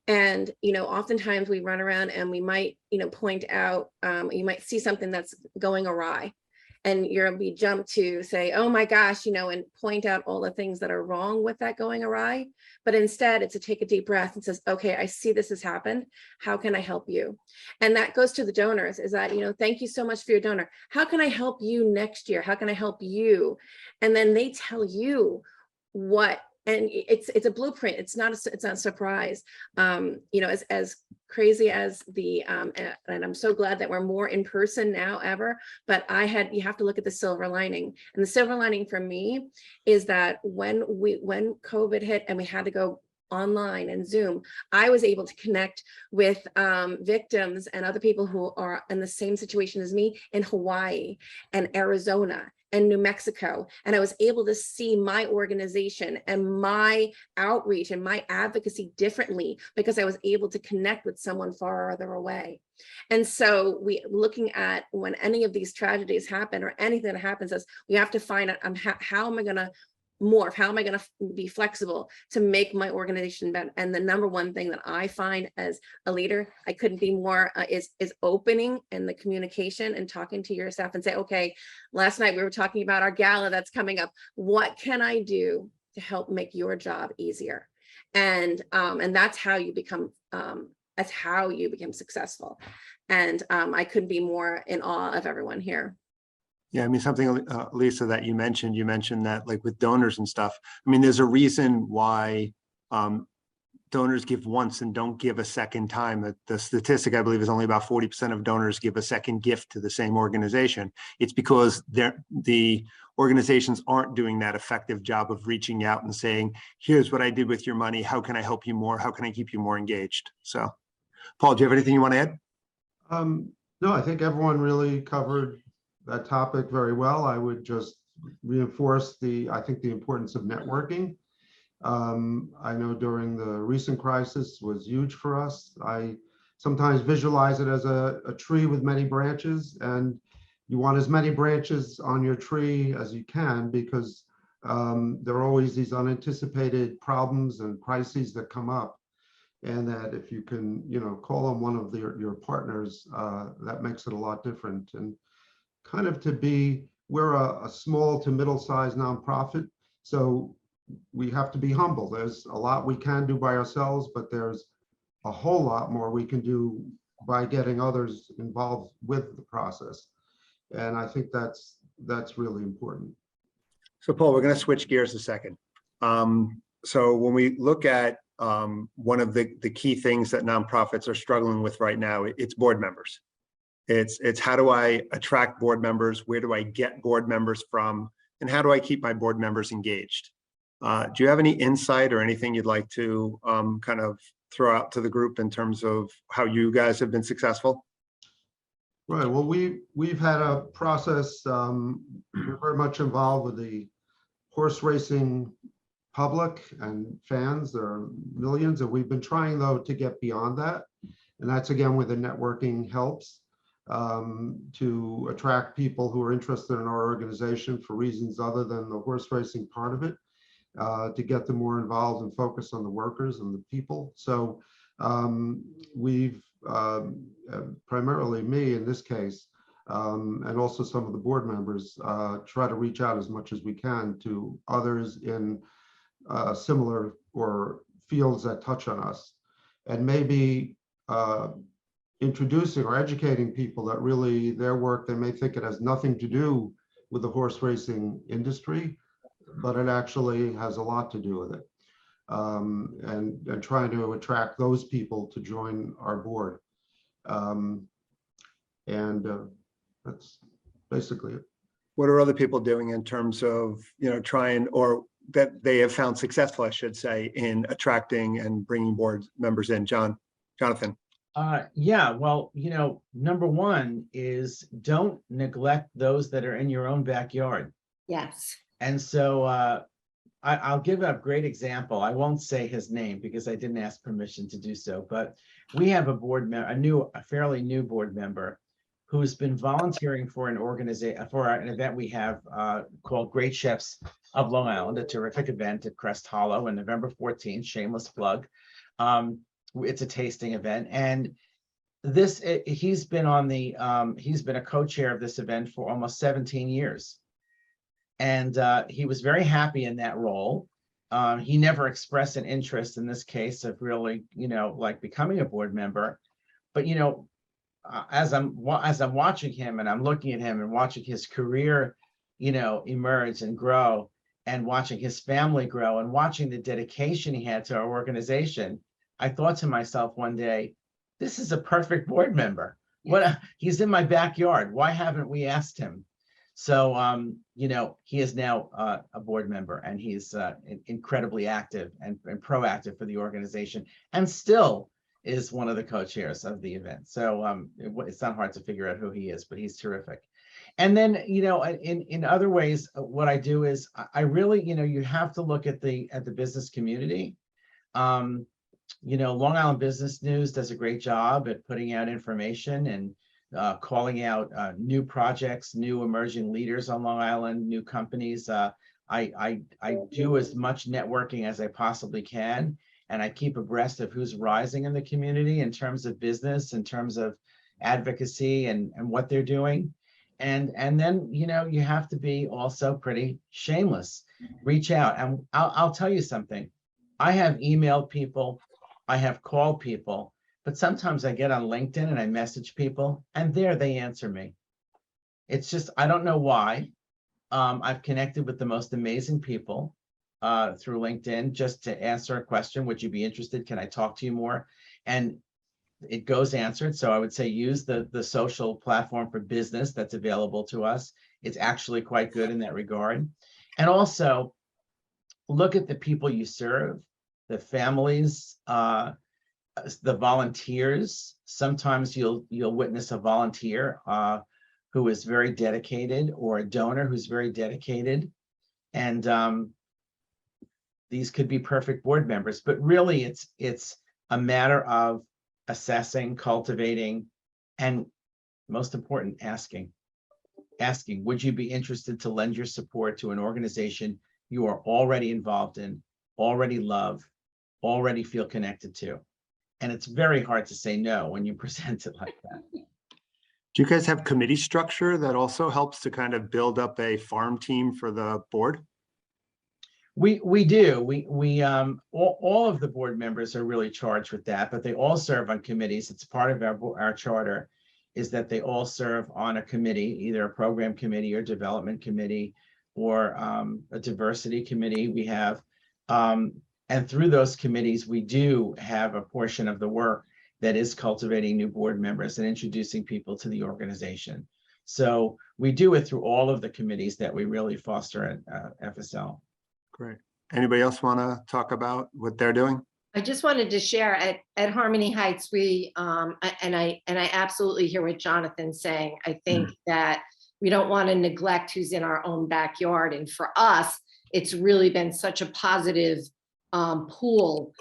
And, oftentimes we run around and we might, point out, you might see something that's going awry. and you'll be jumped to say, oh my gosh, and point out all the things that are wrong with that going awry. But instead, it's to take a deep breath and says, okay, I see this has happened. How can I help you? And that goes to the donors, is that, thank you so much for your donor. How can I help you next year? How can I help you? And then they tell you what, and it's a blueprint. It's not a surprise. As crazy as and I'm so glad that we're more in person now ever, but you have to look at the silver lining. And the silver lining for me is that when COVID hit and we had to go online and Zoom, I was able to connect with victims and other people who are in the same situation as me in Hawaii and Arizona and New Mexico. And I was able to see my organization and my outreach and my advocacy differently because I was able to connect with someone farther away. And so looking at when any of these tragedies happen or anything that happens, we have to find out how am I going to morph? How am I going to be flexible to make my organization better? And the number one thing that I find as a leader, I couldn't be more is opening and the communication and talking to your staff and say, okay, last night we were talking about our gala that's coming up. What can I do to help make your job easier? And that's how you become successful. And I couldn't be more in awe of everyone here. Yeah, I mean, something, Lisa, that you mentioned that like with donors and stuff, I mean, there's a reason why donors give once and don't give a second time. That the statistic, I believe, is only about 40% of donors give a second gift to the same organization. It's because the organizations aren't doing that effective job of reaching out and saying, here's what I did with your money. How can I help you more? How can I keep you more engaged? So, Paul, do you have anything you want to add? No, I think everyone really covered that topic very well. I would just reinforce I think the importance of networking. I know during the recent crisis was huge for us. I sometimes visualize it as a tree with many branches, and you want as many branches on your tree as you can because there are always these unanticipated problems and crises that come up. And that if you can, call on one of your partners, that makes it a lot different. And kind of we're a small to middle-sized nonprofit, so we have to be humble. There's a lot we can do by ourselves, but there's a whole lot more we can do by getting others involved with the process. And I think that's really important. So Paul, we're going to switch gears a second. So when we look at one of the key things that nonprofits are struggling with right now, it's board members. It's how do I attract board members? Where do I get board members from? And how do I keep my board members engaged? Do you have any insight or anything you'd like to kind of throw out to the group in terms of how you guys have been successful? Right. Well, we've had a process. We're very much involved with the horse racing public and fans. There are millions, and we've been trying though to get beyond that. And that's again where the networking helps. To attract people who are interested in our organization for reasons other than the horse racing part of it, to get them more involved and focus on the workers and the people. So we've primarily me in this case, and also some of the board members, try to reach out as much as we can to others in similar or fields that touch on us, and maybe introducing or educating people that really their work, they may think it has nothing to do with the horse racing industry, but it actually has a lot to do with it. And trying to attract those people to join our board. That's basically it. What are other people doing in terms of, trying, or that they have found successful, I should say, in attracting and bringing board members in? Jonathan? Yeah, well, number one is don't neglect those that are in your own backyard. Yes. And so I'll give a great example. I won't say his name because I didn't ask permission to do so, but we have a board member, a fairly new board member who's been volunteering for an organization, for an event we have called Great Chefs of Long Island, a terrific event at Crest Hollow on November 14th, shameless plug. It's a tasting event, and he's been on the, he's been a co-chair of this event for almost 17 years. And he was very happy in that role. He never expressed an interest in this case of really, like becoming a board member. But, as I'm watching him and I'm looking at him and watching his career, emerge and grow, and watching his family grow and watching the dedication he had to our organization, I thought to myself one day, this is a perfect board member. He's in my backyard. Why haven't we asked him? So, he is now a board member, and he's incredibly active and proactive for the organization, and still is one of the co-chairs of the event. So it's not hard to figure out who he is, but he's terrific. And then, in other ways, what I do is I really, you have to look at the business community. Long Island Business News does a great job at putting out information and calling out new projects, new emerging leaders on Long Island, new companies. I do as much networking as I possibly can, and I keep abreast of who's rising in the community in terms of business, in terms of advocacy and what they're doing. And then, you have to be also pretty shameless. Reach out. And I'll tell you something. I have emailed people, I have called people, but sometimes I get on LinkedIn and I message people, and there they answer me. It's just, I don't know why. I've connected with the most amazing people through LinkedIn just to answer a question. Would you be interested? Can I talk to you more? And it goes answered. So I would say use the social platform for business that's available to us. It's actually quite good in that regard. And also look at the people you serve, the families, the volunteers. Sometimes you'll witness a volunteer who is very dedicated, or a donor who's very dedicated. And these could be perfect board members, but really it's a matter of assessing, cultivating, and most important, asking, would you be interested to lend your support to an organization you are already involved in, already love, already feel connected to? And it's very hard to say no when you present it like that. Do you guys have committee structure that also helps to kind of build up a farm team for the board? We do. All of the board members are really charged with that, but they all serve on committees. It's part of our charter, is that they all serve on a committee, either a program committee or development committee, or a diversity committee we have. And through those committees, we do have a portion of the work that is cultivating new board members and introducing people to the organization. So we do it through all of the committees that we really foster at FSL. Great. Anybody else want to talk about what they're doing? I just wanted to share at Harmony Heights, we and I absolutely hear what Jonathan's saying. I think that we don't want to neglect who's in our own backyard. And for us, it's really been such a positive pool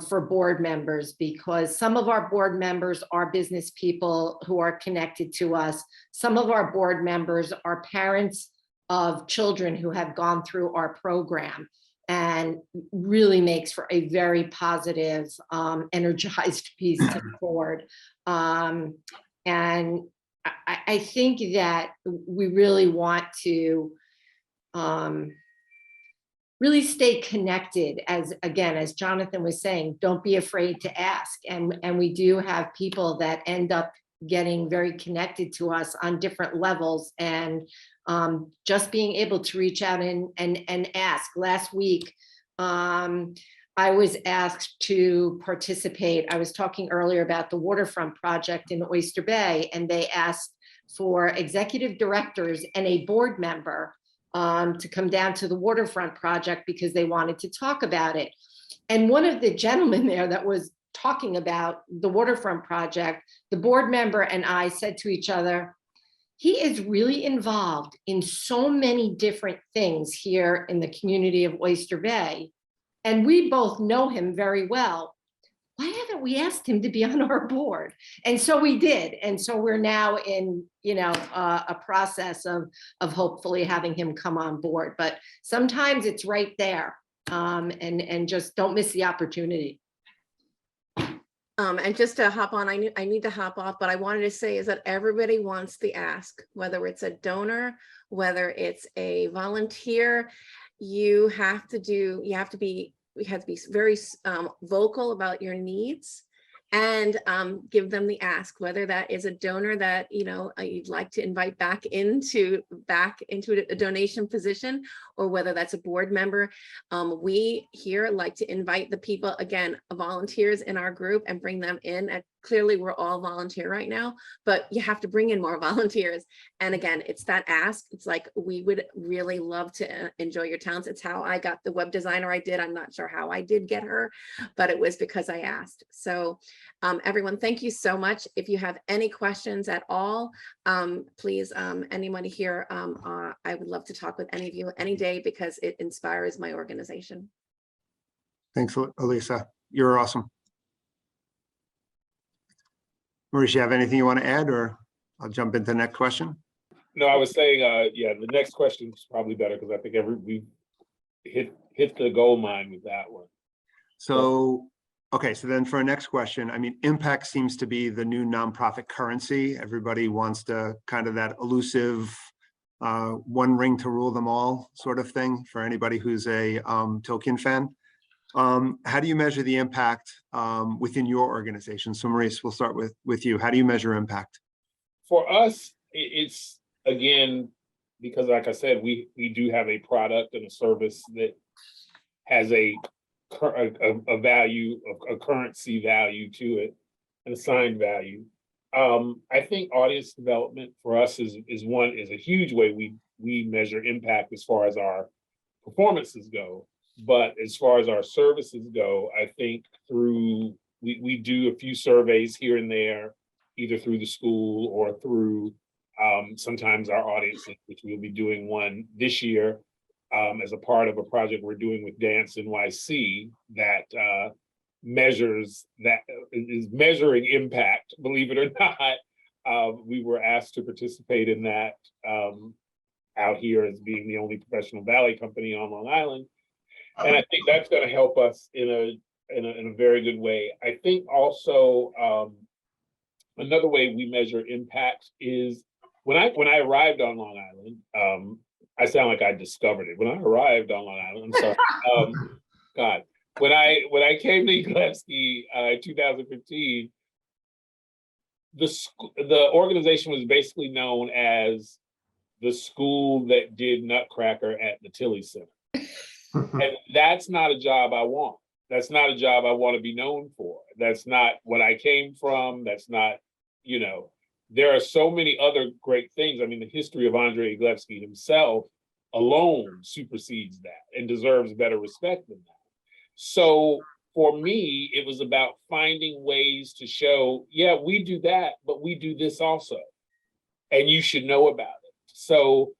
for board members, because some of our board members are business people who are connected to us. Some of our board members are parents of children who have gone through our program, and really makes for a very positive, energized piece to the board. And I think that we really want to really stay connected. As Jonathan was saying, don't be afraid to ask. And we do have people that end up getting very connected to us on different levels, and just being able to reach out and ask. Last week, I was asked to participate. I was talking earlier about the waterfront project in Oyster Bay, and they asked for executive directors and a board member to come down to the waterfront project because they wanted to talk about it. And one of the gentlemen there that was talking about the waterfront project, the board member and I said to each other, he is really involved in so many different things here in the community of Oyster Bay, and we both know him very well. Why haven't we asked him to be on our board? And so we did. And so we're now in, a process of hopefully having him come on board. But sometimes it's right there, and just don't miss the opportunity. And just to hop on, I need to hop off, but I wanted to say is that everybody wants the ask, whether it's a donor, whether it's a volunteer, you have to be very vocal about your needs and give them the ask, whether that is a donor that you'd like to invite back into a donation position, or whether that's a board member. We here like to invite the people, again, volunteers in our group, and bring them in. And clearly we're all volunteer right now, but you have to bring in more volunteers. And again, it's that ask. It's like, we would really love to enjoy your talents. It's how I got the web designer I did. I'm not sure how I did get her, but it was because I asked. So everyone, thank you so much. If you have any questions at all, please, anybody here, I would love to talk with any of you any day, because it inspires my organization. Thanks, Alisa. You're awesome. Maurice, you have anything you want to add, or I'll jump into the next question? No, I was saying, yeah, the next question is probably better, because I think we hit the gold mine with that one. So, okay, so then for our next question, I mean, impact seems to be the new nonprofit currency. Everybody wants to kind of that elusive one ring to rule them all sort of thing for anybody who's a Tolkien fan. How do you measure the impact within your organization? So Maurice, we'll start with you. How do you measure impact? For us, it's, again, because like I said, we do have a product and a service that has a value, a currency value to it, an assigned value. I think audience development for us is a huge way we measure impact as far as our performances go. But as far as our services go, I think we do a few surveys here and there, either through the school or through sometimes our audiences, which we'll be doing one this year as a part of a project we're doing with Dance NYC that is measuring impact, believe it or not. We were asked to participate in that out here as being the only professional ballet company on Long Island. And I think that's going to help us in a very good way. I think also another way we measure impact is when I arrived on Long Island. I sound like I discovered it. When I arrived on Long Island, I'm sorry. God, when I came to Eglevsky in 2015, the organization was basically known as the school that did Nutcracker at the Tilly Center. And that's not a job I want. That's not a job I want to be known for. That's not what I came from. That's not, there are so many other great things. I mean, the history of Andre Eglevsky himself alone supersedes that and deserves better respect than that. So for me, it was about finding ways to show, yeah, we do that, but we do this also. And you should know about it. So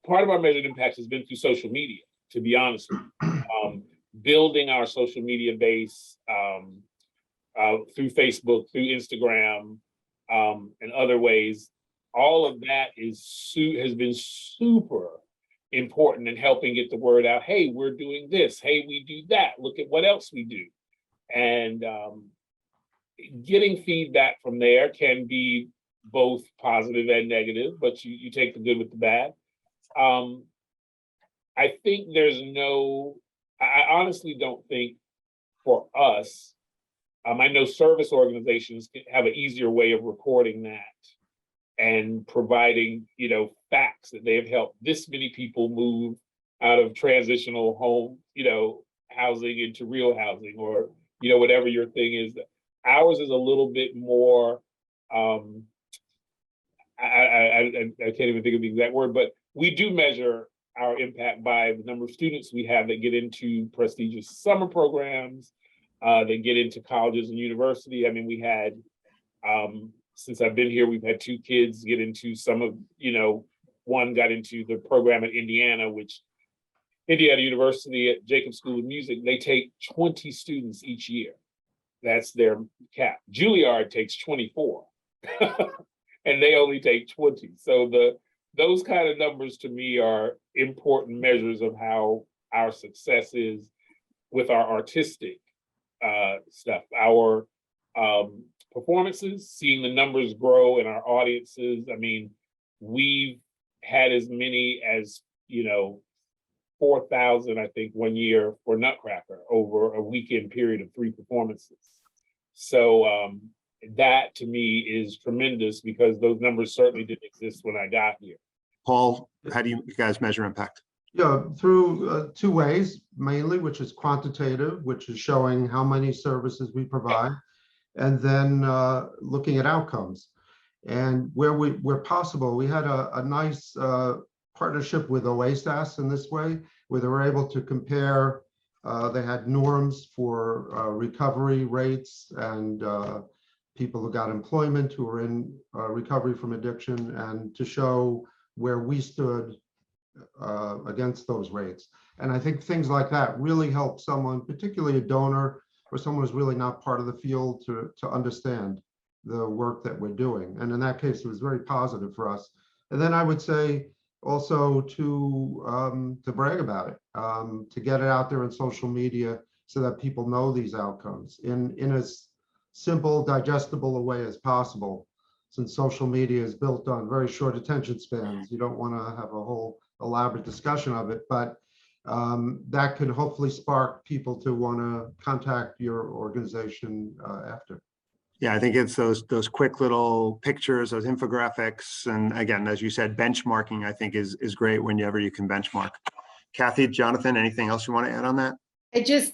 part of our measured impact has been through social media, to be honest with you. Building our social media base through Facebook, through Instagram, and other ways. All of that has been super important in helping get the word out. Hey, we're doing this. Hey, we do that. Look at what else we do. And getting feedback from there can be both positive and negative, but you take the good with the bad. I think I honestly don't think for us, I know service organizations have an easier way of reporting that and providing, facts that they have helped this many people move out of transitional home, housing into real housing, or, whatever your thing is. Ours is a little bit more, I can't even think of the exact word, but we do measure our impact by the number of students we have that get into prestigious summer programs, that get into colleges and university. I mean, we had, since I've been here, we've had 2 kids get into some of, one got into the program at Indiana, which Indiana University at Jacobs School of Music, they take 20 students each year. That's their cap. Juilliard takes 24 and they only take 20. So those kind of numbers to me are important measures of how our success is with our artistic stuff. Our performances, seeing the numbers grow in our audiences. I mean, we've had as many as, 4,000, I think, one year for Nutcracker over a weekend period of 3 performances. So that to me is tremendous, because those numbers certainly didn't exist when I got here. Paul, how do you guys measure impact? Yeah, through 2 ways, mainly, which is quantitative, which is showing how many services we provide, and then looking at outcomes. And where possible, we had a nice partnership with OASAS in this way, where they were able to compare, they had norms for recovery rates and people who got employment who were in recovery from addiction, and to show where we stood against those rates. And I think things like that really help someone, particularly a donor or someone who's really not part of the field, to understand the work that we're doing. And in that case, it was very positive for us. And then I would say also to brag about it, to get it out there in social media so that people know these outcomes in as simple, digestible a way as possible. Since social media is built on very short attention spans, you don't want to have a whole elaborate discussion of it, but that could hopefully spark people to want to contact your organization after. Yeah, I think it's those quick little pictures, those infographics, and again, as you said, benchmarking I think is great whenever you can benchmark. Kathy, Jonathan, anything else you want to add on that? It just,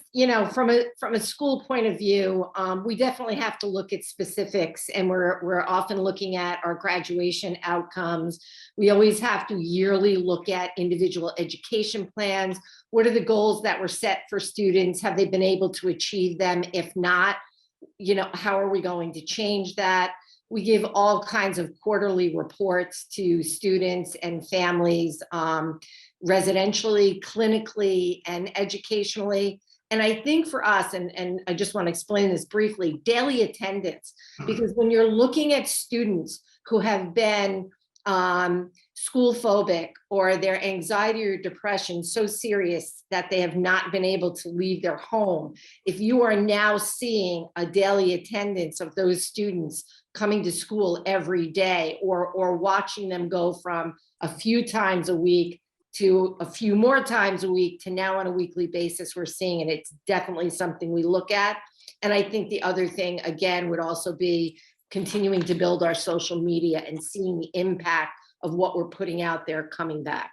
from a school point of view, we definitely have to look at specifics, and we're often looking at our graduation outcomes. We always have to yearly look at individual education plans. What are the goals that were set for students? Have they been able to achieve them? If not, how are we going to change that? We give all kinds of quarterly reports to students and families, residentially, clinically, and educationally. And I think for us, and I just want to explain this briefly, daily attendance, because when you're looking at students who have been school phobic, or their anxiety or depression so serious that they have not been able to leave their home, if you are now seeing a daily attendance of those students coming to school every day, or watching them go from a few times a week to a few more times a week to now on a weekly basis, we're seeing it. It's definitely something we look at. And I think the other thing, again, would also be continuing to build our social media and seeing the impact of what we're putting out there coming back.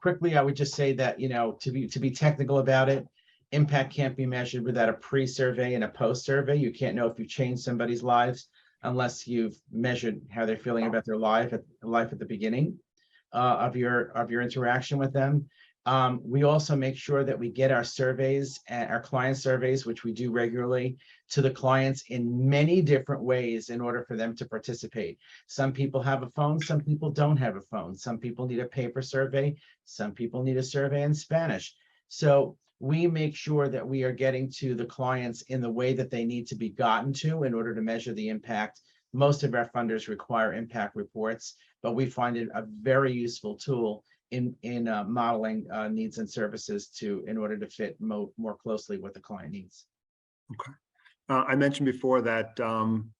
Quickly, I would just say that, to be technical about it, impact can't be measured without a pre-survey and a post-survey. You can't know if you changed somebody's lives unless you've measured how they're feeling about their life at the beginning of your interaction with them. We also make sure that we get our surveys, our client surveys, which we do regularly, to the clients in many different ways in order for them to participate. Some people have a phone, some people don't have a phone. Some people need a paper survey, some people need a survey in Spanish. So we make sure that we are getting to the clients in the way that they need to be gotten to in order to measure the impact. Most of our funders require impact reports, but we find it a very useful tool in modeling needs and services in order to fit more closely what the client needs. Okay. I mentioned before that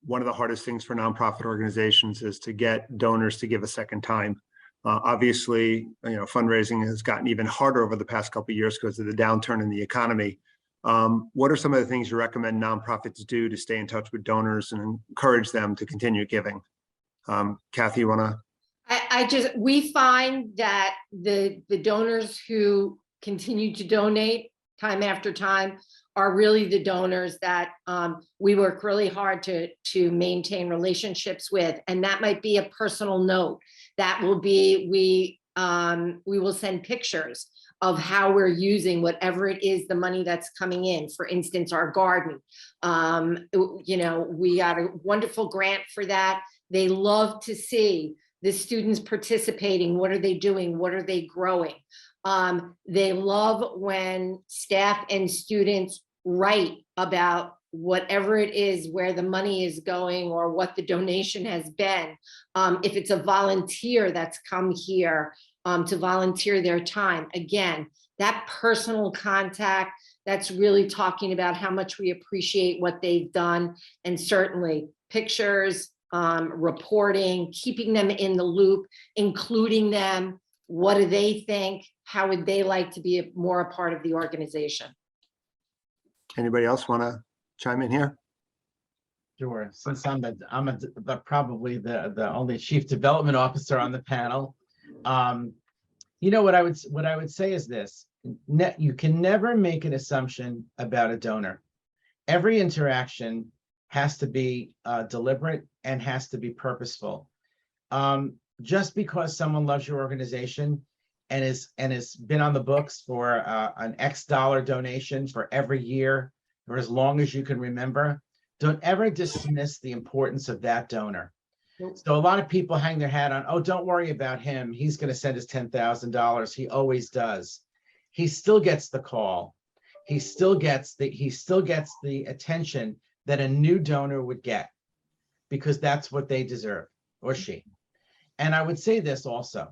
one of the hardest things for nonprofit organizations is to get donors to give a second time. Obviously, fundraising has gotten even harder over the past couple of years because of the downturn in the economy. What are some of the things you recommend nonprofits do to stay in touch with donors and encourage them to continue giving? Kathy, you want to? We find that the donors who continue to donate time after time are really the donors that we work really hard to maintain relationships with. And that might be a personal note. That will be, we will send pictures of how we're using whatever it is, the money that's coming in. For instance, our garden. We got a wonderful grant for that. They love to see the students participating. What are they doing? What are they growing? They love when staff and students write about whatever it is, where the money is going or what the donation has been. If it's a volunteer that's come here to volunteer their time, again, that personal contact, that's really talking about how much we appreciate what they've done, and certainly pictures, reporting, keeping them in the loop, including them. What do they think? How would they like to be more a part of the organization? Anybody else want to chime in here? Sure. Since probably the only chief development officer on the panel, you know what I would say is this: you can never make an assumption about a donor. Every interaction has to be deliberate and has to be purposeful. Just because someone loves your organization and has been on the books for an X dollar donation for every year or as long as you can remember, don't ever dismiss the importance of that donor. So a lot of people hang their hat on, oh, don't worry about him. He's going to send us $10,000. He always does. He still gets the call. He still gets the attention that a new donor would get, because that's what they deserve, or she. And I would say this also: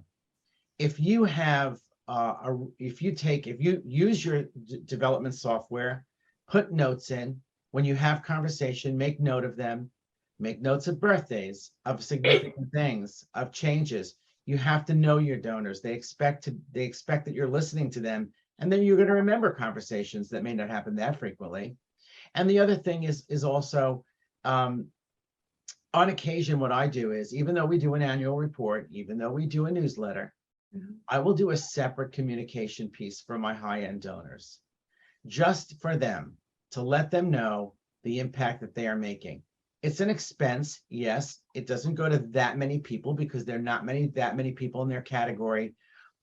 if you have if you use your development software, put notes in. When you have conversation, make note of them. Make notes of birthdays, of significant things, of changes. You have to know your donors. They expect that you're listening to them, and then you're going to remember conversations that may not happen that frequently. And the other thing is also, on occasion, what I do is, even though we do an annual report, even though we do a newsletter, I will do a separate communication piece for my high-end donors, just for them, to let them know the impact that they are making. It's an expense, yes. It doesn't go to that many people because there are not that many people in their category,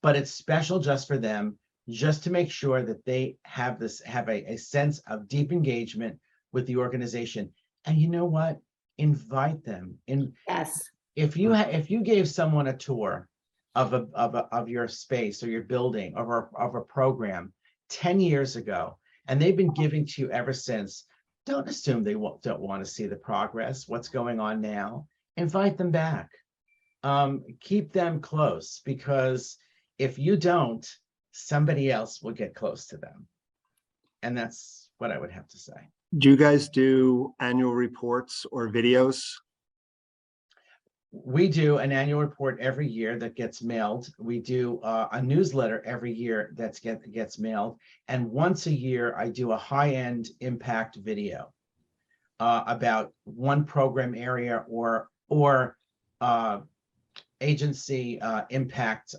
but it's special just for them, just to make sure that they have a sense of deep engagement with the organization. And you know what? Invite them in. Yes. If you gave someone a tour of your space or your building or of a program 10 years ago, and they've been giving to you ever since, don't assume they don't want to see the progress, what's going on now. Invite them back. Keep them close, because if you don't, somebody else will get close to them. And that's what I would have to say. Do you guys do annual reports or videos? We do an annual report every year that gets mailed. We do a newsletter every year that gets mailed. And once a year, I do a high-end impact video about one program area or agency impact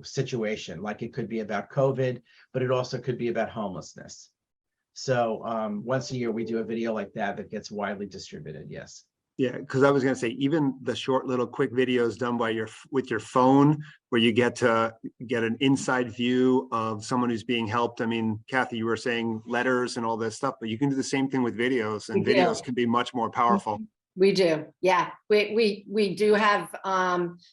situation. Like, it could be about COVID, but it also could be about homelessness. So once a year, we do a video like that gets widely distributed. Yes. Yeah, because I was going to say, even the short little quick videos done with your phone, where you get to get an inside view of someone who's being helped. I mean, Kathy, you were saying letters and all this stuff, but you can do the same thing with videos, and videos can be much more powerful. We do. Yeah, we do have,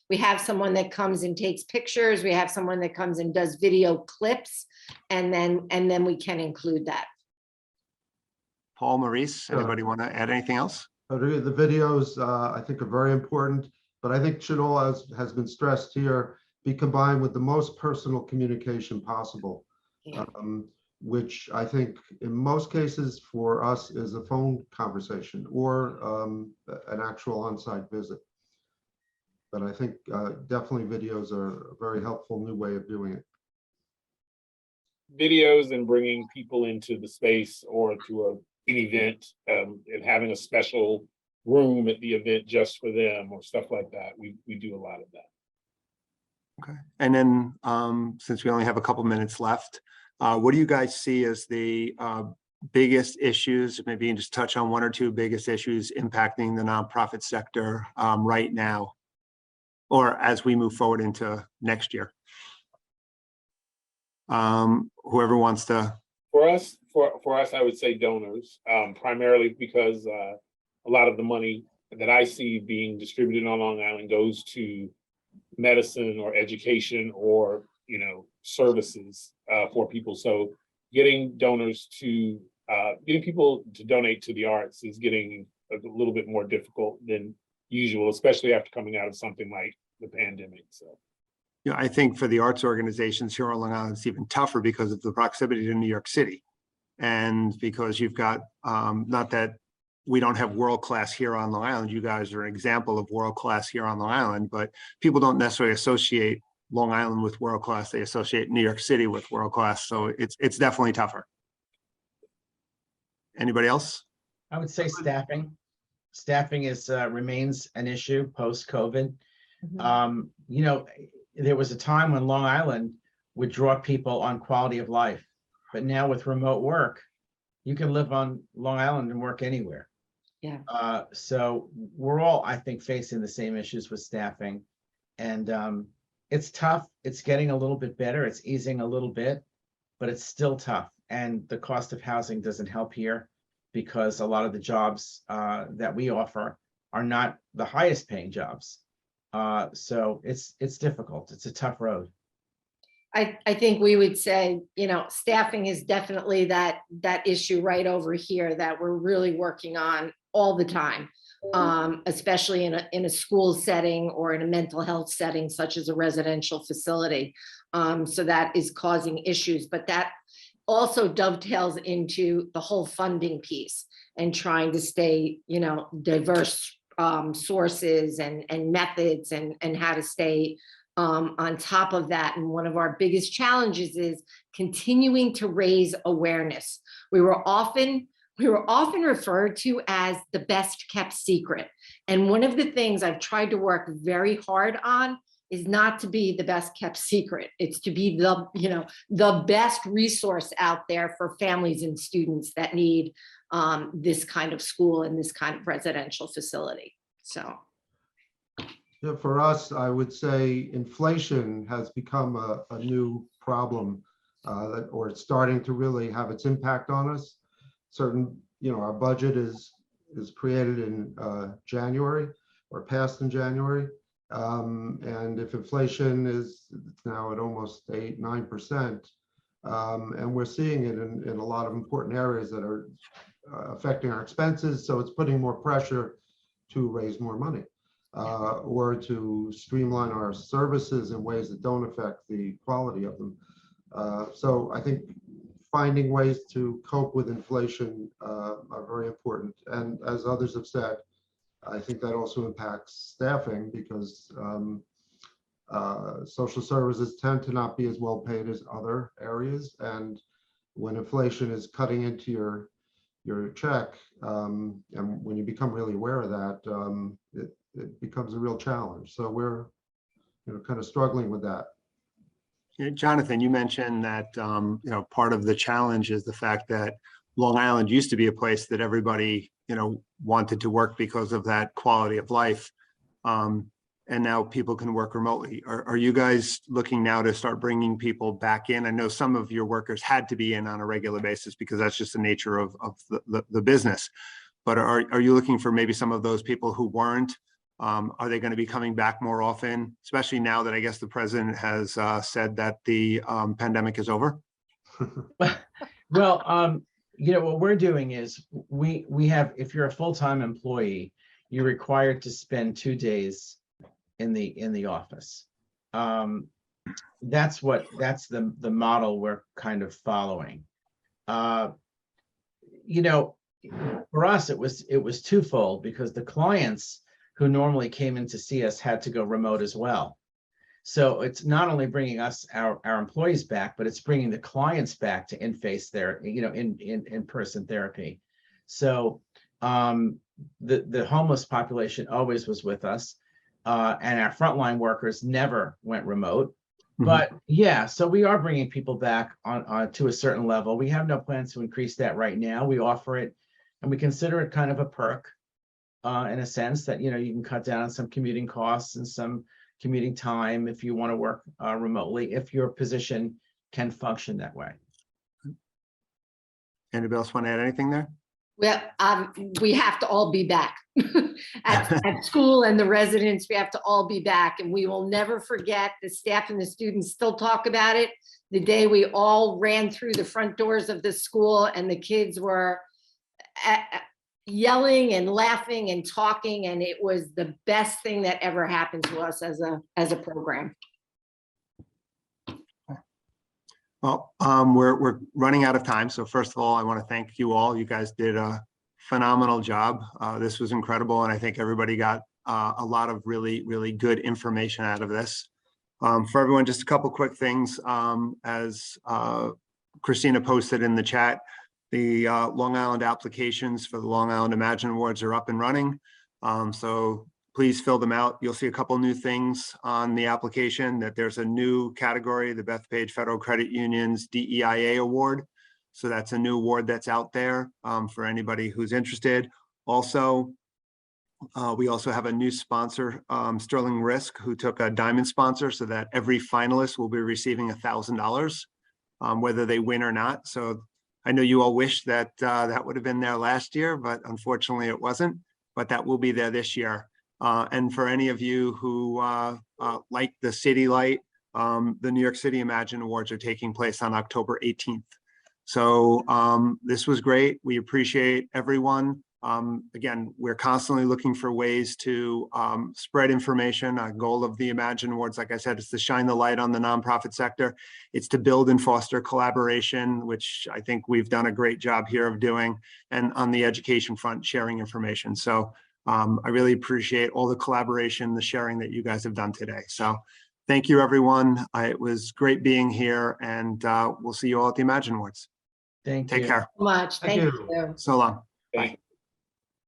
we have someone that comes and takes pictures. We have someone that comes and does video clips, and then we can include that. Paul, Maurice, anybody want to add anything else? The videos, I think, are very important, but I think should all, as has been stressed here, be combined with the most personal communication possible, which I think in most cases for us is a phone conversation or an actual on-site visit. But I think definitely videos are a very helpful new way of doing it. Videos and bringing people into the space or to an event, and having a special room at the event just for them or stuff like that. We do a lot of that. Okay. And then since we only have a couple minutes left, what do you guys see as the biggest issues? Maybe you can just touch on one or two biggest issues impacting the nonprofit sector right now, or as we move forward into next year. Whoever wants to. For us, I would say donors, primarily because a lot of the money that I see being distributed on Long Island goes to medicine or education or services for people. So getting donors to getting people to donate to the arts is getting a little bit more difficult than usual, especially after coming out of something like the pandemic. So. Yeah, I think for the arts organizations here on Long Island, it's even tougher because of the proximity to New York City. And because you've got, not that we don't have world-class here on Long Island, you guys are an example of world-class here on Long Island, but people don't necessarily associate Long Island with world-class. They associate New York City with world-class. So it's definitely tougher. Anybody else? I would say staffing. Staffing is remains an issue post-COVID. You know, there was a time when Long Island would draw people on quality of life, but now with remote work, you can live on Long Island and work anywhere. Yeah. So we're all, I think, facing the same issues with staffing, and it's tough. It's getting a little bit better. It's easing a little bit, but it's still tough. And the cost of housing doesn't help here, because a lot of the jobs that we offer are not the highest paying jobs. So it's difficult. It's a tough road. I think we would say, you know, staffing is definitely that issue right over here that we're really working on all the time, especially in a school setting or in a mental health setting, such as a residential facility. So that is causing issues, but that also dovetails into the whole funding piece and trying to stay, you know, diverse sources and methods and how to stay on top of that. And one of our biggest challenges is continuing to raise awareness. We were often referred to as the best kept secret. And one of the things I've tried to work very hard on is not to be the best kept secret. It's to be the, you know, the best resource out there for families and students that need this kind of school and this kind of residential facility. So. Yeah, for us, I would say inflation has become a new problem, or it's starting to really have its impact on us. Certain, you know, our budget is created in January or passed in January. And if inflation is now at almost 8-9%, and we're seeing it in a lot of important areas that are affecting our expenses. So it's putting more pressure to raise more money. Or to streamline our services in ways that don't affect the quality of them. So I think finding ways to cope with inflation are very important. And as others have said, I think that also impacts staffing, because social services tend to not be as well paid as other areas. And when inflation is cutting into your check, and when you become really aware of that, it becomes a real challenge. So we're, you know, kind of struggling with that. Yeah, Jonathan, you mentioned that, you know, part of the challenge is the fact that Long Island used to be a place that everybody, you know, wanted to work because of that quality of life. And now people can work remotely. Are you guys looking now to start bringing people back in? I know some of your workers had to be in on a regular basis because that's just the nature of the business. But are you looking for maybe some of those people who weren't? Are they going to be coming back more often, especially now that I guess the president has said that the pandemic is over? Well, you know, what we're doing is we have, if you're a full-time employee, you're required to spend 2 days in the office. That's the model we're kind of following. You know, for us, it was twofold, because the clients who normally came in to see us had to go remote as well. So it's not only bringing us our employees back, but it's bringing the clients back to in-face their, you know, in-person therapy. So the homeless population always was with us, and our frontline workers never went remote. But yeah, so we are bringing people back on to a certain level. We have no plans to increase that right now. We offer it, and we consider it kind of a perk, in a sense that, you know, you can cut down on some commuting costs and some commuting time if you want to work remotely, if your position can function that way. Anybody else want to add anything there? Well, we have to all be back at school, and the residents, we have to all be back, and we will never forget. The staff and the students still talk about it. The day we all ran through the front doors of the school and the kids were yelling and laughing and talking, and it was the best thing that ever happened to us as a program. Well, we're running out of time. So first of all, I want to thank you all. You guys did a phenomenal job. This was incredible. And I think everybody got a lot of really, really good information out of this. For everyone, just a couple quick things. As Christina posted in the chat, the Long Island applications for the Long Island Imagine Awards are up and running. So please fill them out. You'll see a couple new things on the application, that there's a new category, the Bethpage Federal Credit Union's DEIA Award. So that's a new award that's out there for anybody who's interested. Also, we also have a new sponsor, Sterling Risk, who took a diamond sponsor, so that every finalist will be receiving $1,000, whether they win or not. So I know you all wish that that would have been there last year, but unfortunately it wasn't, but that will be there this year. And for any of you who like the City Light, the New York City Imagine Awards are taking place on October 18th. So this was great. We appreciate everyone. Again, we're constantly looking for ways to spread information. Our goal of the Imagine Awards, like I said, is to shine the light on the nonprofit sector. It's to build and foster collaboration, which I think we've done a great job here of doing, and on the education front, sharing information. So I really appreciate all the collaboration, the sharing that you guys have done today. So thank you, everyone. It was great being here, and we'll see you all at the Imagine Awards. Thank Take you. care. So much. Thank Thank you. you. So long. Thank Bye.